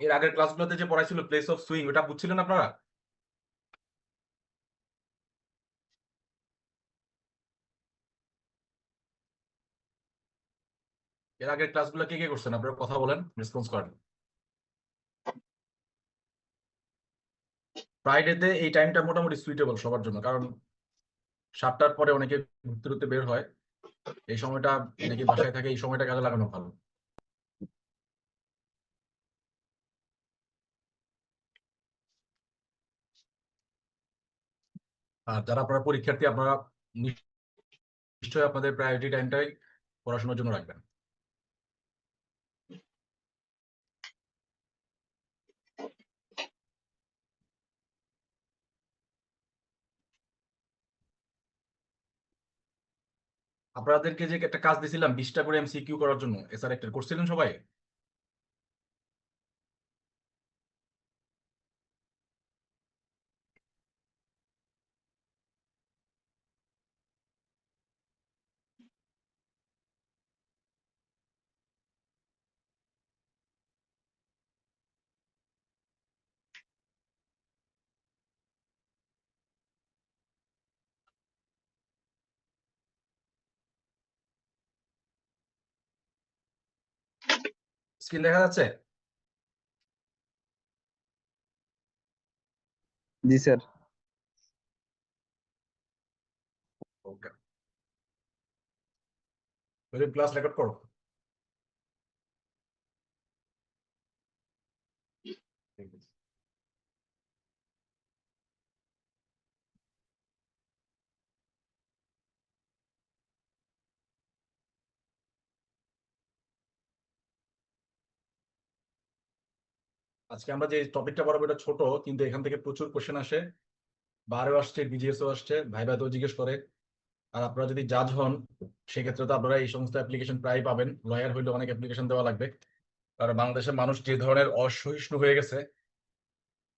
এর আগের ক্লাসগুলোতে যে পড়াইছিল প্লেস অফ সুইং, ওটা বুঝছিলেন আপনারা? এর আগের ক্লাসগুলো কে কে করছেন? আপনারা কথা বলেন, রেসপন্স করেন। ফ্রাইডেতে এই টাইমটা মোটামুটি সুইটেবল সবার জন্য, কারণ 7টার পরে অনেকে ঘুরতে ঘুরতে বের হয়। এই সময়টা অনেকে বাসায় থাকে, এই সময়টা কাজে লাগানো ভালো। আর যারা আপনারা পরীক্ষার্থী, আপনারা নিশ্চয়ই আপনাদের প্রায়োরিটি টাইমটাই পড়াশোনার জন্য রাখবেন। আপনাদেরকে যে একটা কাজ দিয়েছিলাম 20টা করে এমসিকিউ করার জন্য, এসআর একটা করছিলেন সবাই? স্ক্রিন দেখা যাচ্ছে? জি স্যার। ওকে, ক্লাস রেকর্ড করো। ঠিক আছে। আজকে আমরা যে টপিকটা পড়াবো এটা ছোট, কিন্তু এখান থেকে প্রচুর কোশ্চেন আসে। বারো আসছে, বিজিএসও আসছে, ভাইভাতেও জিজ্ঞেস করে। আর আপনারা যদি জাজ হন, সেক্ষেত্রে তো আপনারা এই সমস্ত অ্যাপ্লিকেশন প্রায় পাবেন। লয়ার হইলে অনেক অ্যাপ্লিকেশন দেওয়া লাগবে। কারণ বাংলাদেশের মানুষ যে ধরনের অসহিষ্ণু হয়ে গেছে,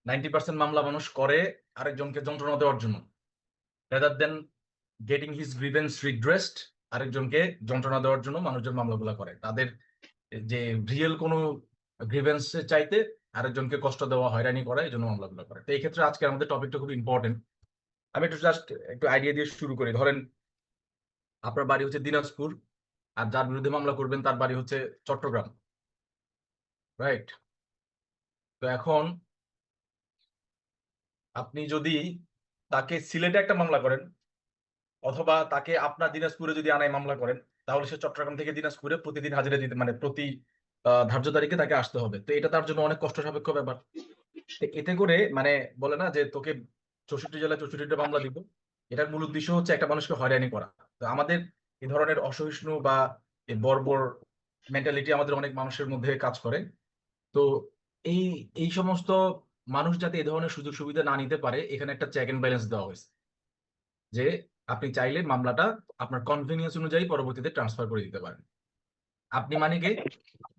90% মামলা মানুষ করে আরেকজনকে যন্ত্রণা দেওয়ার জন্য, rather than getting his grievance redressed. আরেকজনকে যন্ত্রণা দেওয়ার জন্য মানুষজন মামলাগুলো করে। তাদের যে রিয়েল কোনো গ্রিভেন্স চাইতে আরেকজনকে কষ্ট দেওয়া, হয়রানি করা, এই জন্য মামলাগুলো করে। তো এই ক্ষেত্রে আজকে আমাদের টপিকটা খুব ইম্পর্টেন্ট। আমি একটু জাস্ট একটু আইডিয়া দিয়ে শুরু করি। ধরেন আপনার বাড়ি হচ্ছে দিনাজপুর, আর যার বিরুদ্ধে মামলা করবেন তার বাড়ি হচ্ছে চট্টগ্রাম, রাইট? তো এখন আপনি যদি তাকে সিলেটে একটা মামলা করেন, অথবা তাকে আপনার দিনাজপুরে যদি আনায় মামলা করেন, তাহলে সে চট্টগ্রাম থেকে দিনাজপুরে প্রতিদিন হাজিরা দিতে, মানে প্রতি ধার্য তারিখে তাকে আসতে হবে। তো এটা তার জন্য অনেক কষ্ট সাপেক্ষ ব্যাপার। তো এতে করে মানে বলে না যে তোকে 64 জেলায় 64টা মামলা দিব, এটার মূল উদ্দেশ্য হচ্ছে একটা মানুষকে হয়রানি করা। তো আমাদের এই ধরনের অসহিষ্ণু বা এই বর্বর মেন্টালিটি আমাদের অনেক মানুষের মধ্যে কাজ করে। তো এই এই সমস্ত মানুষ যাতে এই ধরনের সুযোগ সুবিধা না নিতে পারে, এখানে একটা চেক এন্ড ব্যালেন্স দেওয়া হয়েছে, যে আপনি চাইলে মামলাটা আপনার কনভেনিয়েন্স অনুযায়ী পরবর্তীতে ট্রান্সফার করে দিতে পারেন। আপনি মানে কে?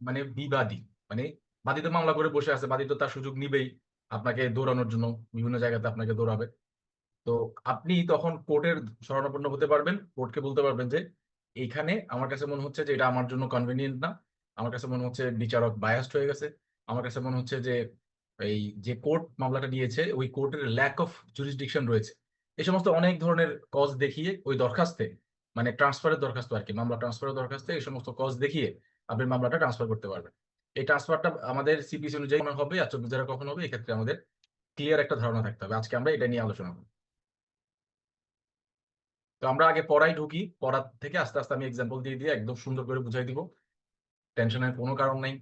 মানে বিবাদী। মানে বাদী তো মামলা করে বসে আছে, বাদী তো তার সুযোগ নিবেই আপনাকে দৌড়ানোর জন্য, বিভিন্ন জায়গাতে আপনাকে দৌড়াবে। তো আপনি তখন কোর্টের শরণাপন্ন হতে পারবেন, কোর্টকে বলতে পারবেন যে এইখানে আমার কাছে মনে হচ্ছে যে এটা আমার জন্য কনভেনিয়েন্ট না, আমার কাছে মনে হচ্ছে বিচারক বায়াসড হয়ে গেছে, আমার কাছে মনে হচ্ছে যে এই যে কোর্ট মামলাটা নিয়েছে ওই কোর্টের ল্যাক অফ জুরিসডিকশন রয়েছে। এই সমস্ত অনেক ধরনের কজ দেখিয়ে ওই দরখাস্তে, মানে ট্রান্সফারের দরখাস্ত আর কি, মামলা ট্রান্সফারের দরখাস্তে এই সমস্ত কজ দেখিয়ে আপনি মামলাটা ট্রান্সফার করতে পারবেন। এই ট্রান্সফারটা আমাদের সিপিসি অনুযায়ী কখন হবে আর 24 ধারা কখন হবে, এক্ষেত্রে আমাদের ক্লিয়ার একটা ধারণা থাকতে হবে। আজকে আমরা এটা নিয়ে আলোচনা করব। তো আমরা আগে পড়াই ঢুকি, পড়ার থেকে আস্তে আস্তে আমি এক্সাম্পল দিয়ে দিয়ে একদম সুন্দর করে বুঝাই দিব। টেনশনের কোনো কারণ নাই,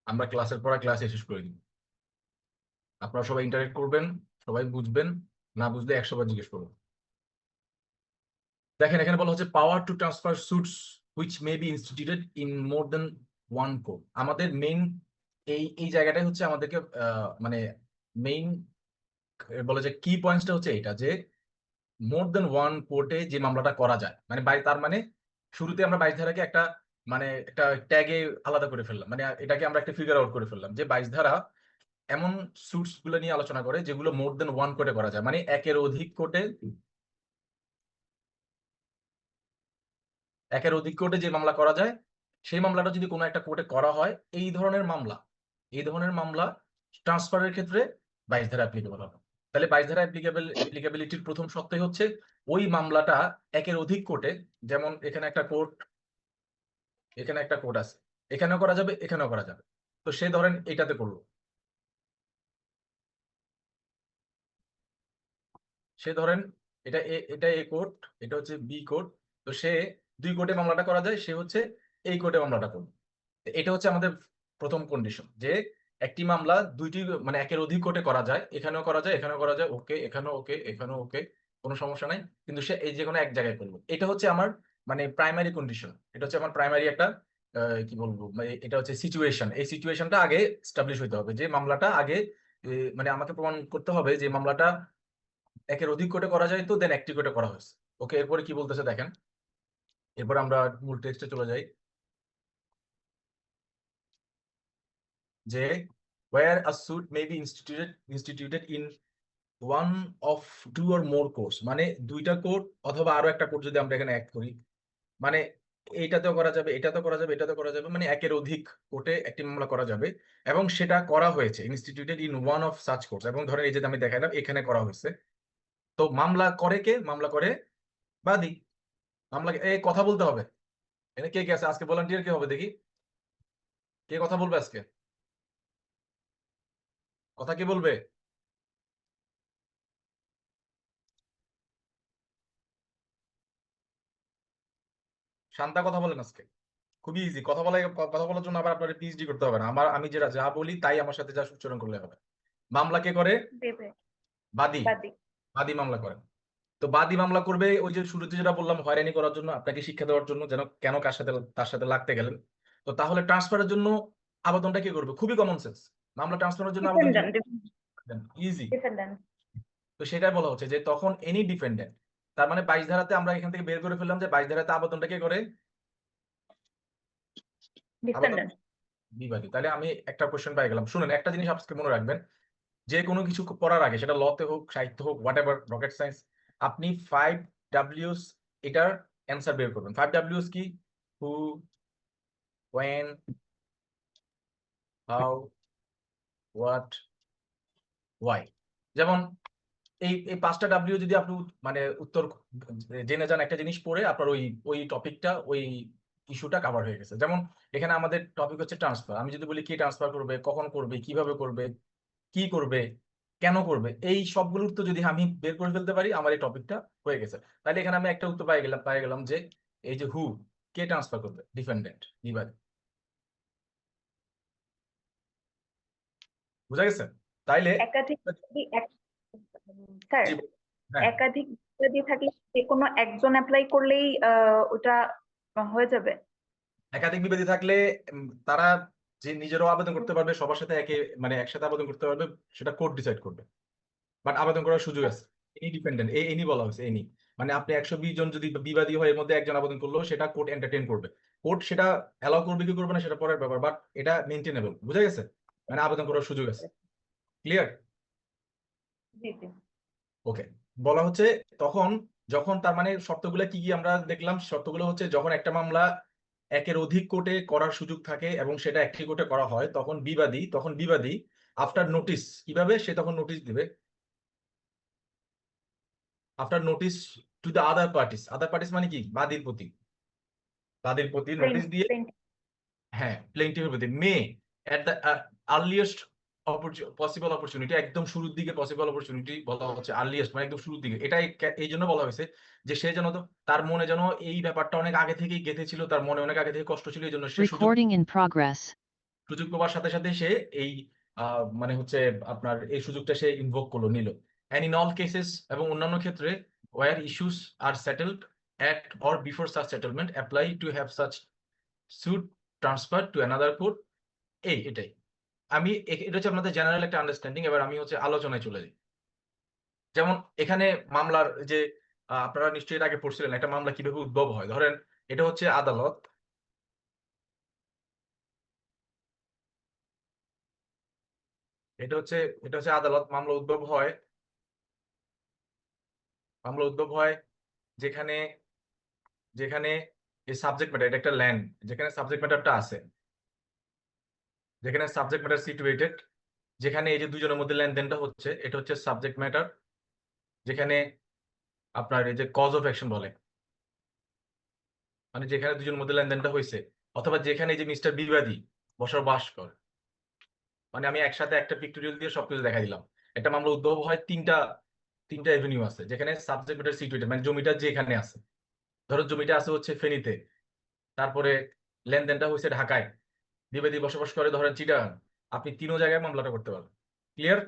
আমরা ক্লাসের পড়া ক্লাসে শেষ করে দিব। আপনারা সবাই ইন্টারেক্ট করবেন, সবাই বুঝবেন, না বুঝলে 100 বার জিজ্ঞেস করবেন। দেখেন এখানে বলা হচ্ছে power to transfer suits which may be instituted in more than one court. আমাদের মেইন এই এই জায়গাটাই হচ্ছে আমাদেরকে মানে মেইন বলে যে কি পয়েন্টসটা হচ্ছে এটা, যে মোর দেন ওয়ান কোর্টে যে মামলাটা করা যায়, মানে তার মানে শুরুতে আমরা 22 ধারাকে একটা মানে একটা ট্যাগে আলাদা করে ফেললাম, মানে এটাকে আমরা একটা ফিগার আউট করে ফেললাম যে 22 ধারা এমন সুটস গুলো নিয়ে আলোচনা করে যেগুলো মোর দেন ওয়ান কোর্টে করা যায়, মানে একের অধিক কোর্টে যে মামলা করা যায়, সেই মামলাটা যদি কোনো একটা কোর্টে করা হয়, এই ধরনের মামলা এই ধরনের মামলা ট্রান্সফারের ক্ষেত্রে 22 ধারা অ্যাপ্লিকেবল হবে। তাহলে 22 ধারা অ্যাপ্লিকেবিলিটির প্রথম শর্তই হচ্ছে ওই মামলাটা একের অধিক কোর্টে, যেমন এখানে একটা কোর্ট, এখানে একটা কোর্ট আছে, এখানেও করা যাবে, এখানেও করা যাবে। তো সে ধরেন এটাতে করলো, সে ধরেন এটা এ কোর্ট, এটা হচ্ছে বি কোর্ট। তো সে 2 কোর্টে মামলাটা করা যায়, সে হচ্ছে এই কোর্টে মামলাটা করবে। এটা হচ্ছে আমাদের প্রথম কন্ডিশন, যে একটি মামলা দুইটি মানে একের অধিক কোর্টে করা যায়, এখানেও করা যায়, এখানেও করা যায়, ওকে, এখানেও ওকে, এখানেও ওকে, কোনো সমস্যা নাই। কিন্তু সে এই যে কোনো এক জায়গায় করবে। এটা হচ্ছে আমার মানে প্রাইমারি কন্ডিশন, এটা হচ্ছে আমার প্রাইমারি একটা কি বলবো, এটা হচ্ছে সিচুয়েশন। এই সিচুয়েশনটা আগে স্টাবলিশ হইতে হবে, যে মামলাটা আগে মানে আমাকে প্রমাণ করতে হবে যে মামলাটা একের অধিক কোর্টে করা যায়, তো দেন একটি কোর্টে করা হয়েছে। ওকে, এরপরে কি বলতেছে দেখেন, এরপর আমরা মূল টেক্সটে চলে যাই, যে where a suit may be instituted in one of two or more courts, মানে দুইটা কোর্ট অথবা আরো একটা কোর্ট যদি আমরা এখানে অ্যাড করি, মানে এইটাতেও করা যাবে, এটাতেও করা যাবে, এটাতেও করা যাবে, মানে একের অধিক কোর্টে একটি মামলা করা যাবে এবং সেটা করা হয়েছে instituted in one of such courts. এবং ধরেন এই যে আমি দেখাইলাম এখানে করা হয়েছে। তো মামলা করে কে? মামলা করে বাদী। মামলা এই কথা বলতে হবে। এখানে কে কে আছে আজকে? ভলান্টিয়ার কে হবে দেখি, কে কথা বলবে আজকে? কথা কে বলবে? শান্তা কথা বলেন আজকে। খুবই ইজি কথা বলা, কথা বলার জন্য আবার আপনার পিএইচডি করতে হবে না। আমি যেটা যা বলি তাই আমার সাথে যা উচ্চারণ করলে হবে। মামলা কে করে? দেবে বাদী। বাদী। বাদী মামলা করেন। তো বাদী মামলা করবে ওই যে শুরুতে যেটা বললাম, হয়রানি করার জন্য, আপনাকে শিক্ষা দেওয়ার জন্য, যেন কেন কার সাথে তার সাথে লাগতে গেলেন। তো তাহলে ট্রান্সফারের জন্য আবেদনটা কি করবে? খুবই কমন সেন্স। মামলা ট্রান্সফারের জন্য আবেদন কি? ইজি। ডিফেন্ডেন্ট। তো সেটাই বলা হচ্ছে যে তখন এনি ডিপেন্ডেন্ট, তার মানে 22 ধারাতে আমরা এখান থেকে বের করে ফেললাম যে 22 ধারাতে আবেদনটা কে করে? আবেদন ডিফেন্ডেন্ট। বিবাদী। তাহলে আমি একটা কোশ্চেন পাই গেলাম। শুনুন, একটা জিনিস আজকে মনে রাখবেন, যে কোনো কিছু পড়ার আগে, সেটা লতে হোক, সাহিত্য হোক, হোয়াট এভার, রকেট সায়েন্স, আপনি 5 Ws এটার অ্যান্সার বের করবেন। 5 Ws কি? হু, ওয়েন, হাউ, হোয়াট, ওয়াই। যেমন এই 5টা ডাব্লিউ যদি আপনি মানে উত্তর জেনে যান একটা জিনিস পড়ে, আপনার ওই ওই টপিকটা, ওই ইস্যুটা কাভার হয়ে গেছে। যেমন এখানে আমাদের টপিক হচ্ছে ট্রান্সফার। আমি যদি বলি কে ট্রান্সফার করবে, কখন করবে, কিভাবে করবে, কি করবে, কেন করবে, এই সবগুলোর তো যদি আমি বের করে ফেলতে পারি, আমার এই টপিকটা হয়ে গেছে। তাহলে এখানে আমি একটা উত্তর পাই গেলাম যে এই যে হু, কে ট্রান্সফার করবে? ডিফেন্ডেন্ট, বিবাদী। বুঝা গেছে? তাইলে একাধিক স্যার, জি, হ্যাঁ, একাধিক বিবাদী থাকলে যে কোনো একজন অ্যাপ্লাই করলেই ওটা হয়ে যাবে। একাধিক বিবাদী থাকলে তারা যে নিজেরাও আবেদন করতে পারবে, সবার সাথে মানে একসাথে আবেদন করতে পারবে, সেটা কোর্ট ডিসাইড করবে। বাট আবেদন করার সুযোগ আছে। এনি ডিপেন্ডেন্ট, এনি বলা হয়েছে, এনি। মানে আপনি 120 জন যদি বিবাদী হয়, এর মধ্যে একজন আবেদন করলো, সেটা কোর্ট এন্টারটেইন করবে। কোর্ট সেটা অ্যালাউ করবে কি করবে না সেটা পরের ব্যাপার, বাট এটা মেনটেনেবল। বুঝা গেছে? মানে আবেদন করার সুযোগ আছে। ক্লিয়ার? জি জি। ওকে। বলা হচ্ছে তখন, যখন তার মানে শর্তগুলো কি কি আমরা দেখলাম, শর্তগুলো হচ্ছে যখন একটা মামলা একের অধিক কোর্টে করার সুযোগ থাকে এবং সেটা একটি কোর্টে করা হয়, তখন বিবাদী আফটার নোটিস, কিভাবে সে তখন নোটিশ দিবে? After notice to the other parties মানে কি? বাদীর প্রতি নোটিশ দিয়ে, হ্যাঁ, প্লেইন্টিফের প্রতি may at the earliest possible opportunity, একদম শুরুর দিকে পসিবল অপরচুনিটি বলা হচ্ছে, আর্লিয়েস্ট মানে একদম শুরুর দিকে। এটাই এই জন্য বলা হয়েছে যে সে যেন, তো তার মনে যেন এই ব্যাপারটা অনেক আগে থেকেই গেঁথে ছিল, তার মনে অনেক আগে থেকে কষ্ট ছিল, এই জন্য সে Recording in progress. সুযোগ পাওয়ার সাথে সাথে সে এই মানে হচ্ছে আপনার এই সুযোগটা সে ইনভোক করলো, নিল। এন্ড ইন অল কেসেস, এবং অন্যান্য ক্ষেত্রে, where issues are settled at or before such settlement apply to have such suit transferred to another court। এটাই এটা হচ্ছে আপনাদের জেনারেল একটা আন্ডারস্ট্যান্ডিং। এবার আমি হচ্ছে আলোচনায় চলে যাই। যেমন এখানে মামলার যে আপনারা নিশ্চয়ই এর আগে পড়ছিলেন, একটা মামলা কিভাবে উদ্ভব হয়। ধরেন এটা হচ্ছে আদালত, এটা হচ্ছে আদালত। মামলা উদ্ভব হয় যেখানে যেখানে এই সাবজেক্ট ম্যাটার, এটা একটা ল্যান্ড, যেখানে সাবজেক্ট ম্যাটারটা আছে, যেখানে সাবজেক্ট ম্যাটার সিচুয়েটেড, যেখানে এই যে দুজনের মধ্যে লেনদেনটা হচ্ছে এটা হচ্ছে সাবজেক্ট ম্যাটার, যেখানে আপনার এই যে কজ অফ অ্যাকশন বলে, মানে যেখানে দুজনের মধ্যে লেনদেনটা হয়েছে, অথবা যেখানে এই যে মিস্টার বিবাদী বসবাস করে। মানে আমি একসাথে একটা পিক্টোরিয়াল দিয়ে সবকিছু দেখা দিলাম। একটা মামলা উদ্ভব হয় তিনটা এভিনিউ আছে, যেখানে সাবজেক্ট ম্যাটার সিচুয়েটেড, মানে জমিটা যেখানে আছে, ধরো জমিটা আছে হচ্ছে ফেনীতে, তারপরে লেনদেনটা হয়েছে ঢাকায়, বিবাদী বসবাস করে ধরেন চিটাগাং, আপনি তিনও জায়গায় মামলাটা করতে পারবেন। ক্লিয়ার?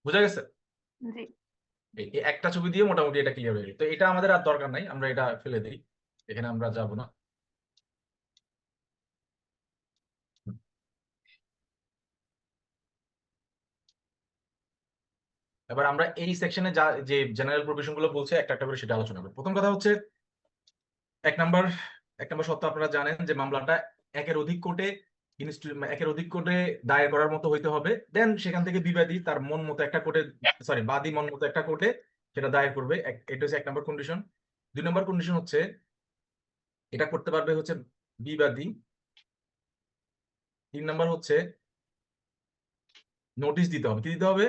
বুঝা গেছে? জি। এই একটা ছবি দিয়ে মোটামুটি এটা ক্লিয়ার হয়ে গেল। তো এটা আমাদের আর দরকার নাই, আমরা এটা ফেলে দিই, এখানে আমরা যাব না। এবার আমরা এই সেকশনে যা যে জেনারেল প্রভিশন গুলো বলছে একটা একটা করে সেটা আলোচনা করব। প্রথম কথা হচ্ছে এক নাম্বার শর্ত আপনারা জানেন যে মামলাটা একের অধিক কোর্টে একের অধিক কোর্টে দায়ের করার মতো হইতে হবে, দেন সেখান থেকে বিবাদী তার মন মতো একটা কোর্টে, সরি বাদী মন মতো একটা কোর্টে সেটা দায়ের করবে। এটা হচ্ছে এক নম্বর কন্ডিশন। 2 নম্বর কন্ডিশন হচ্ছে এটা করতে পারবে হচ্ছে বিবাদী। 3 নম্বর হচ্ছে নোটিশ দিতে হবে। কি দিতে হবে?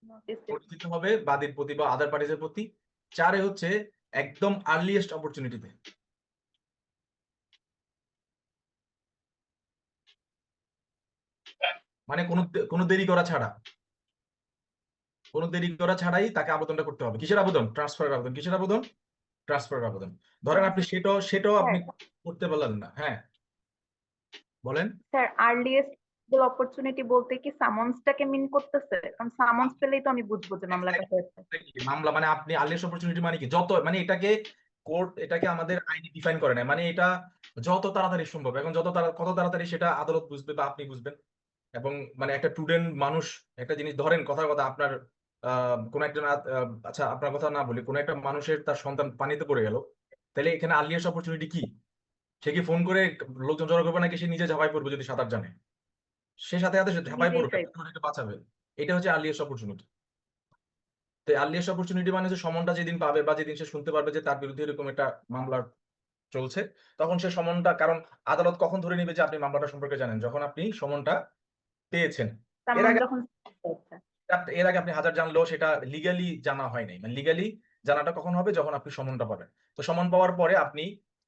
নোটিস নোটিশ দিতে হবে বাদীর প্রতি বা আদার পার্টিজের প্রতি। 4 হচ্ছে একদম আর্লিয়েস্ট অপরচুনিটিতে, মানে কোনো দেরি করা ছাড়া, কোনো দেরি করা ছাড়াই তাকে আবেদনটা করতে হবে। কিসের আবেদন? ট্রান্সফারের আবেদন। কিসের আবেদন? ট্রান্সফারের আবেদন। ধরেন আপনি সেটাও আপনি স্যার। করতে পারলেন না। হ্যাঁ বলেন। স্যার আর্লিয়েস্ট অপরচুনিটি বলতে কি সামন্সটাকে মিন করতেছে? কারণ সামন্স পেলেই তো আমি বুঝবো যে মামলাটা হয়েছে। মামলা মানে আপনি আর্লিয়েস্ট অপরচুনিটি মানে কি? যত মানে এটাকে কোর্ট এটাকে আমাদের আইনে ডিফাইন করে না, মানে এটা যত তাড়াতাড়ি সম্ভব। এখন কত তাড়াতাড়ি সেটা আদালত বুঝবে বা আপনি বুঝবেন। এবং মানে একটা স্টুডেন্ট মানুষ একটা জিনিস ধরেন, কথার কথা আপনার কোন একজন আচ্ছা আপনার কথা না বলি, কোন একটা মানুষের তার সন্তান পানিতে পড়ে গেল, তাহলে এখানে আর্লিয়েস্ট অপরচুনিটি কি? সে কি ফোন করে লোকজন জড়ো করবে, নাকি সে নিজে ঝাঁপাই পড়বে? যদি সাঁতার জানে সে সাথে সাথে ঝাঁপাই নিজেই পড়বে, চাই। তাকে বাঁচাবে। এটা হচ্ছে আর্লিয়েস্ট অপরচুনিটি। তো আর্লিয়েস্ট অপরচুনিটি মানে হচ্ছে সমনটা যেদিন পাবে বা যেদিন সে শুনতে পারবে যে তার বিরুদ্ধে এরকম একটা মামলা চলছে, তখন সে সমনটা, কারণ আদালত কখন ধরে নিবে যে আপনি মামলাটা সম্পর্কে জানেন? যখন আপনি সমনটা পেয়েছেন। এর সামন আগে যখন হয়েছে। আপনি হাজার জানলেও সেটা লিগালি জানা হয় নাই। মানে লিগালি জানাটা কখন হবে? যখন আপনি সমনটা পাবেন। তো সমন পাওয়ার পরে আপনি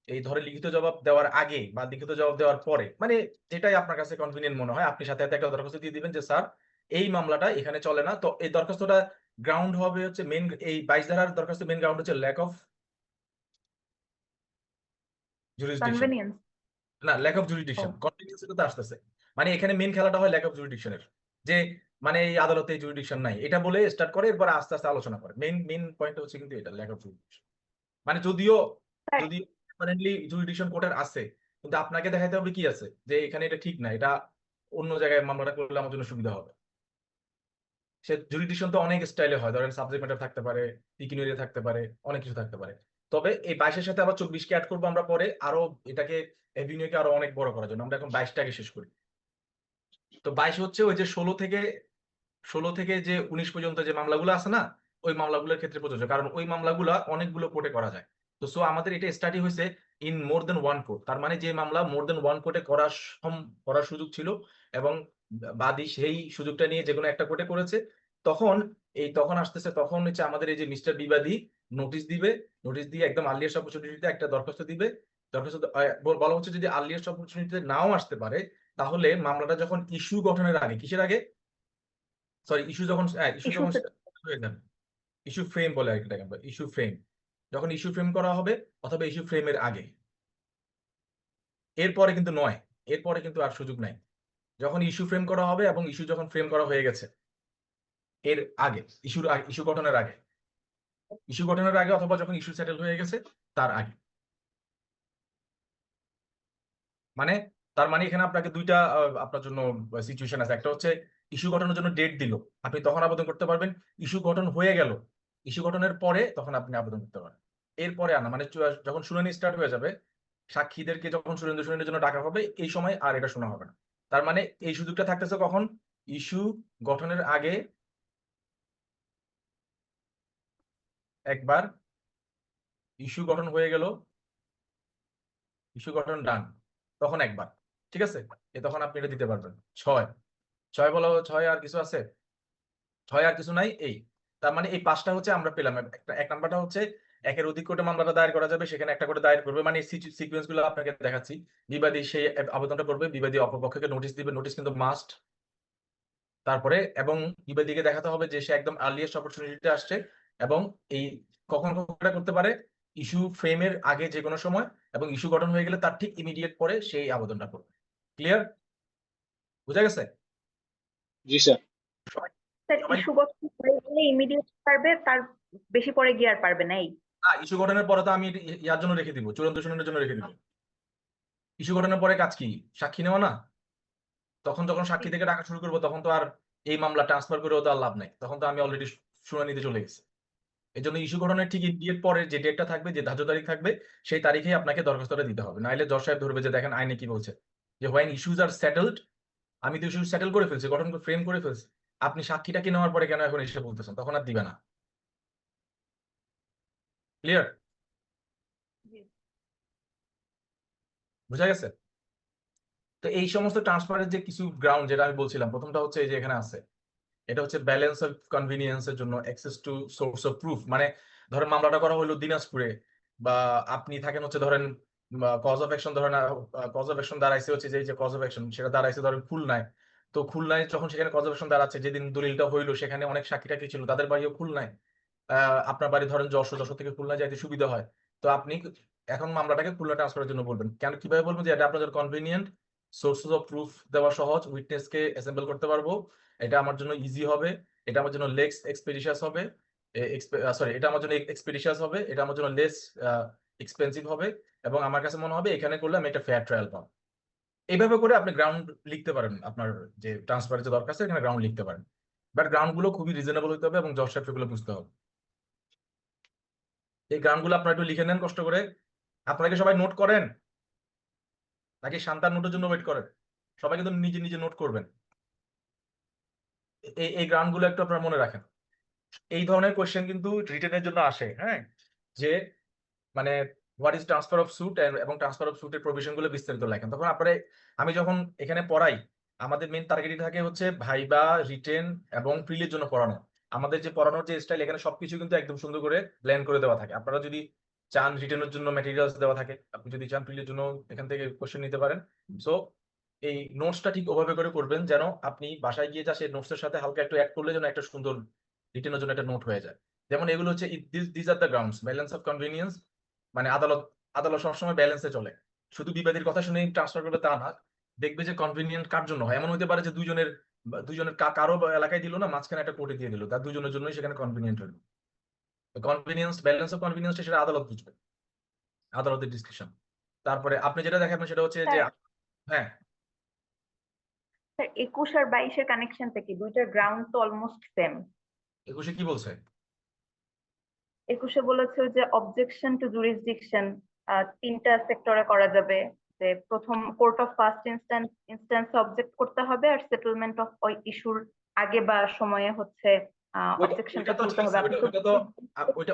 এই ধরে লিখিত জবাব দেওয়ার আগে বা লিখিত জবাব দেওয়ার পরে, মানে যেটাই আপনার কাছে কনভিনিয়েন্ট মনে হয়, আপনি সাথে সাথে একটা দরখাস্ত দিয়ে দিবেন যে স্যার এই মামলাটা এখানে চলে না। তো এই দরখাস্তটা গ্রাউন্ড হবে হচ্ছে মেন, এই 22 ধারার দরখাস্ত মেন গ্রাউন্ড হচ্ছে ল্যাক অফ জুরিসডিকশন। কনভেনিয়েন্স। না, ল্যাক অফ ও। জুরিডিকশন, কন্টিনিউয়াস তো আসতেছে। মানে এখানে মেন খেলাটা হয় ল্যাক অফ জুরিডিকশনের, যে মানে এই আদালতে জুরিডিকশন নাই এটা বলে স্টার্ট করে, এরপর আস্তে আস্তে আলোচনা করে। মেন পয়েন্ট হচ্ছে কিন্তু এটা ল্যাক অফ জুরিডিকশন। মানে যদিও স্যার যদি পার্মানেন্টলি জুরিডিকশন কোর্টের আছে, কিন্তু আপনাকে দেখাইতে হবে কি আছে, যে এখানে এটা ঠিক না, এটা অন্য জায়গায় মামলাটা করলে আমার জন্য সুবিধা হবে। সে জুরিডিকশন তো অনেক স্টাইলে হয়, ধরেন সাবজেক্ট ম্যাটার থাকতে পারে, পিকিউনিয়ারি থাকতে পারে, অনেক কিছু থাকতে পারে। তবে এই 22-এর সাথে আবার 24-কে অ্যাড করবো আমরা পরে, আরো এটাকে এভিনিউকে আরো অনেক বড় করার জন্য। আমরা এখন 22টাকে শেষ করি। তো 22 হচ্ছে ওই যে 16 থেকে যে 19 পর্যন্ত যে মামলাগুলো আছে না, ওই মামলাগুলোর ক্ষেত্রে প্রযোজ্য, কারণ ওই মামলাগুলো অনেকগুলো কোর্টে করা যায়। তো সো আমাদের এটা স্টাডি হয়েছে in more than one court, তার মানে যে মামলা মোর দেন ওয়ান কোর্টে করার সুযোগ ছিল, এবং বাদী সেই সুযোগটা নিয়ে যে কোনো একটা কোর্টে করেছে, তখন তখন আসতেছে, তখন হচ্ছে আমাদের এই যে মিস্টার বিবাদী নোটিশ দিবে। নোটিশ দিয়ে একদম আর্লিয়েস্ট অপরচুনিটিতে একটা দরখাস্ত দিবে। দরখাস্ত বলা হচ্ছে যদি আর্লিয়েস্ট অপরচুনিটিতে নাও আসতে পারে, তাহলে মামলাটা যখন ইস্যু গঠনের আগে, কিসের আগে? সরি, ইস্যু যখন ইস্যুতে। হয়ে যাবে, ইস্যু ফ্রেম বলে এটাকে আমরা, ইস্যু ফ্রেম, যখন ইস্যু ফ্রেম করা হবে অথবা ইস্যু ফ্রেমের আগে, এরপরে কিন্তু নয়, এরপরে কিন্তু আর সুযোগ নাই। যখন ইস্যু ফ্রেম করা হবে এবং ইস্যু যখন ফ্রেম করা হয়ে গেছে, এর আগে, ইস্যু গঠনের আগে, ইস্যু গঠনের আগে অথবা যখন ইস্যু সেটেল হয়ে গেছে তার আগে। মানে তার মানে এখানে আপনাকে দুইটা আপনার জন্য সিচুয়েশন আছে। একটা হচ্ছে ইস্যু গঠনের জন্য ডেট দিল, আপনি তখন আবেদন করতে পারবেন। ইস্যু গঠন হয়ে গেল, ইস্যু গঠনের পরে তখন আপনি আবেদন করতে পারেন। এরপরে আনা মানে যখন শুনানি স্টার্ট হয়ে যাবে, সাক্ষীদেরকে যখন শুনানির জন্য ডাকা হবে, এই সময় আর এটা শোনা হবে না। তার মানে এই সুযোগটা থাকতেছে কখন? ইস্যু গঠনের আগে একবার, ইস্যু গঠন হয়ে গেল, ইস্যু গঠন ডান, তখন একবার। ঠিক আছে, তখন আপনি এটা দিতে পারবেন। 6 6 বলা 6 আর কিছু আছে? 6 আর কিছু নাই। তার মানে এই 5টা হচ্ছে আমরা পেলাম। এক নাম্বারটা হচ্ছে একের অধিক কোর্টে মামলাটা দায়ের করা যাবে, সেখানে একটা করে দায়ের করবে, মানে সিকোয়েন্স গুলো আপনাকে দেখাচ্ছি। বিবাদী সেই আবেদনটা করবে, বিবাদী অপরপক্ষকে নোটিশ দিবে, নোটিশ কিন্তু মাস্ট। তারপরে এবং বিবাদীকে দেখাতে হবে যে সে একদম আর্লিয়েস্ট অপরচুনিটিতে আসছে, এবং এই কখন এটা করতে পারে, ইস্যু ফ্রেমের আগে যে কোনো সময়, এবং ইস্যু গঠন হয়ে গেলে তার ঠিক ইমিডিয়েট পরে সেই আবেদনটা করবে। ক্লিয়ার? বুঝা গেছে? জি স্যার। স্যার সবাই ইস্যু গঠন হয়ে গেলে ইমিডিয়েট পারবে, তার বেশি পরে গিয়ে আর পারবে না এই? ইস্যু গঠনের পরে তো আমি ইয়ার জন্য রেখে দিব, চূড়ান্ত শুনানির জন্য রেখে দিব। ইস্যু গঠনের পরে কাজ কি? সাক্ষী নেওয়া না? তখন যখন সাক্ষী থেকে ডাকা শুরু করবো তখন তো আর এই মামলা ট্রান্সফার করেও তো আর লাভ নাই, তখন তো আমি অলরেডি শুনানিতে চলে গেছি। এই জন্য ইস্যু গঠনের ঠিক ইমিডিয়েট পরে যে ডেটটা থাকবে, যে ধার্য তারিখ থাকবে, সেই তারিখেই আপনাকে দরখাস্তটা দিতে হবে। নাইলে জজ সাহেব ধরবে যে দেখেন আইনে কি বলছে, যে হোয়েন ইস্যুজ আর সেটেলড, আমি তো ইস্যু সেটেল করে ফেলছি, গঠন ফ্রেম করে ফেলছি, আপনি সাক্ষীটাকে নেওয়ার পরে কেন এখন এসে বলতেছেন, তখন আর দিবে না। ক্লিয়ার? জি। বুঝা গেছে? তো এই সমস্ত ট্রান্সফারের যে কিছু গ্রাউন্ড যেটা আমি বলছিলাম, প্রথমটা হচ্ছে এই যে এখানে আছে, এটা হচ্ছে ব্যালেন্স অফ কনভিনিয়েন্সের জন্য access to source of proof. মানে ধরেন মামলাটা করা হলো দিনাজপুরে, বা আপনি থাকেন হচ্ছে ধরেন কজ অফ অ্যাকশন, ধরেন কজ অফ অ্যাকশন দাঁড়াইছে হচ্ছে যে কজ অফ অ্যাকশন সেটা দাঁড়াইছে ধরেন খুলনায়। তো খুলনায় যখন সেখানে কজ অফ অ্যাকশন দাঁড়াচ্ছে, যেদিন দলিলটা হইলো সেখানে অনেক সাক্ষী টাক্ষী ছিল, তাদের বাড়িও খুলনায়, আপনার বাড়ি ধরেন যশোর থেকে খুলনা যাইতে সুবিধা হয়। তো আপনি এখন মামলাটাকে খুলনা ট্রান্সফারের জন্য বলবেন। কেন, কিভাবে বলবেন? যে এটা আপনাদের কনভিনিয়েন্ট, সোর্সেস অফ প্রুফ দেওয়া সহজ, উইটনেসকে অ্যাসেম্বল করতে পারবো, এটা আমার জন্য ইজি হবে, এটা আমার জন্য লেস এক্সপেডিশাস হবে, সরি এটা আমার জন্য এক্সপেডিশাস হবে, এটা আমার জন্য লেস এক্সপেন্সিভ হবে, এবং আমার কাছে মনে হবে এখানে করলে আমি একটা ফেয়ার ট্রায়াল পাবো। এইভাবে করে আপনি গ্রাউন্ড লিখতে পারেন, আপনার যে ট্রান্সফারের যে দরকার আছে এখানে গ্রাউন্ড লিখতে পারেন। বাট গ্রাউন্ড গুলো খুবই রিজনেবল হতে হবে এবং জজ সাহেব সেগুলো বুঝতে হবে। এই গ্রাউন্ড গুলো আপনারা একটু লিখে নেন কষ্ট করে। আপনারা কি সবাই নোট করেন নাকি শান্তার নোটের জন্য ওয়েট করেন? সবাই কিন্তু নিজে নিজে নোট করবেন। এই গ্রাউন্ড গুলো একটু আপনারা মনে রাখেন। এই ধরনের কোয়েশ্চেন কিন্তু রিটেনের জন্য আসে, হ্যাঁ, যে মানে what is transfer of suit, এবং ট্রান্সফার অফ সুটের প্রভিশন গুলো বিস্তারিত লেখেন। তখন আপনারা, আমি যখন এখানে পড়াই, আমাদের মেইন টার্গেটই থাকে হচ্ছে ভাইবা, রিটেন এবং প্রিলির জন্য পড়ানো। আমাদের যে পড়ানোর যে স্টাইল, এখানে সবকিছু কিন্তু একদম সুন্দর করে প্ল্যান করে দেওয়া থাকে। আপনারা যদি চান রিটেনের জন্য ম্যাটেরিয়ালস দেওয়া থাকে, আপনি যদি চান প্রিলির জন্য এখান থেকে কোশ্চেন নিতে পারেন। সো এই নোটসটা ঠিক ওভাবে করে করবেন যেন আপনি বাসায় গিয়ে যা সেই নোটসের সাথে হালকা একটু অ্যাড করলে যেন একটা সুন্দর রিটেনের জন্য একটা নোট হয়ে যায়। যেমন এগুলো হচ্ছে this are the grounds, balance of convenience, মানে আদালত আদালত সবসময় ব্যালেন্সে চলে। শুধু বিবাদীর কথা শুনেই ট্রান্সফার করবে তা না, দেখবে যে কনভিনিয়েন্ট কার জন্য হয়। এমন হতে পারে যে দুইজনের কারো এলাকায় দিল না, মাঝখানে একটা কোর্টে দিয়ে দিল, তার দুজনের জন্যই সেখানে কনভিনিয়েন্ট হলো। কনভিনিয়েন্স, ব্যালেন্স অফ কনভিনিয়েন্স সেটা আদালত বুঝবে, আদালতের ডিসকাশন। তারপরে আপনি যেটা দেখাবেন সেটা হচ্ছে যে, স্যার হ্যাঁ, স্যার 21 আর 22-এর কানেকশনটা কি? দুইটার গ্রাউন্ড তো অলমোস্ট সেম। 21-এ কি বলছে? 21-এ বলেছে যে অবজেকশন টু জুরিসডিকশন 3টা সেক্টরে করা যাবে, যে প্রথম court of first instance object করতে হবে, আর সেটেলমেন্ট অফ ওই ইস্যুর আগে বা সময়ে হচ্ছে অবজেকশনটা ওইটা তো তুলতে ঠিক হবে। আছে, আপনি তো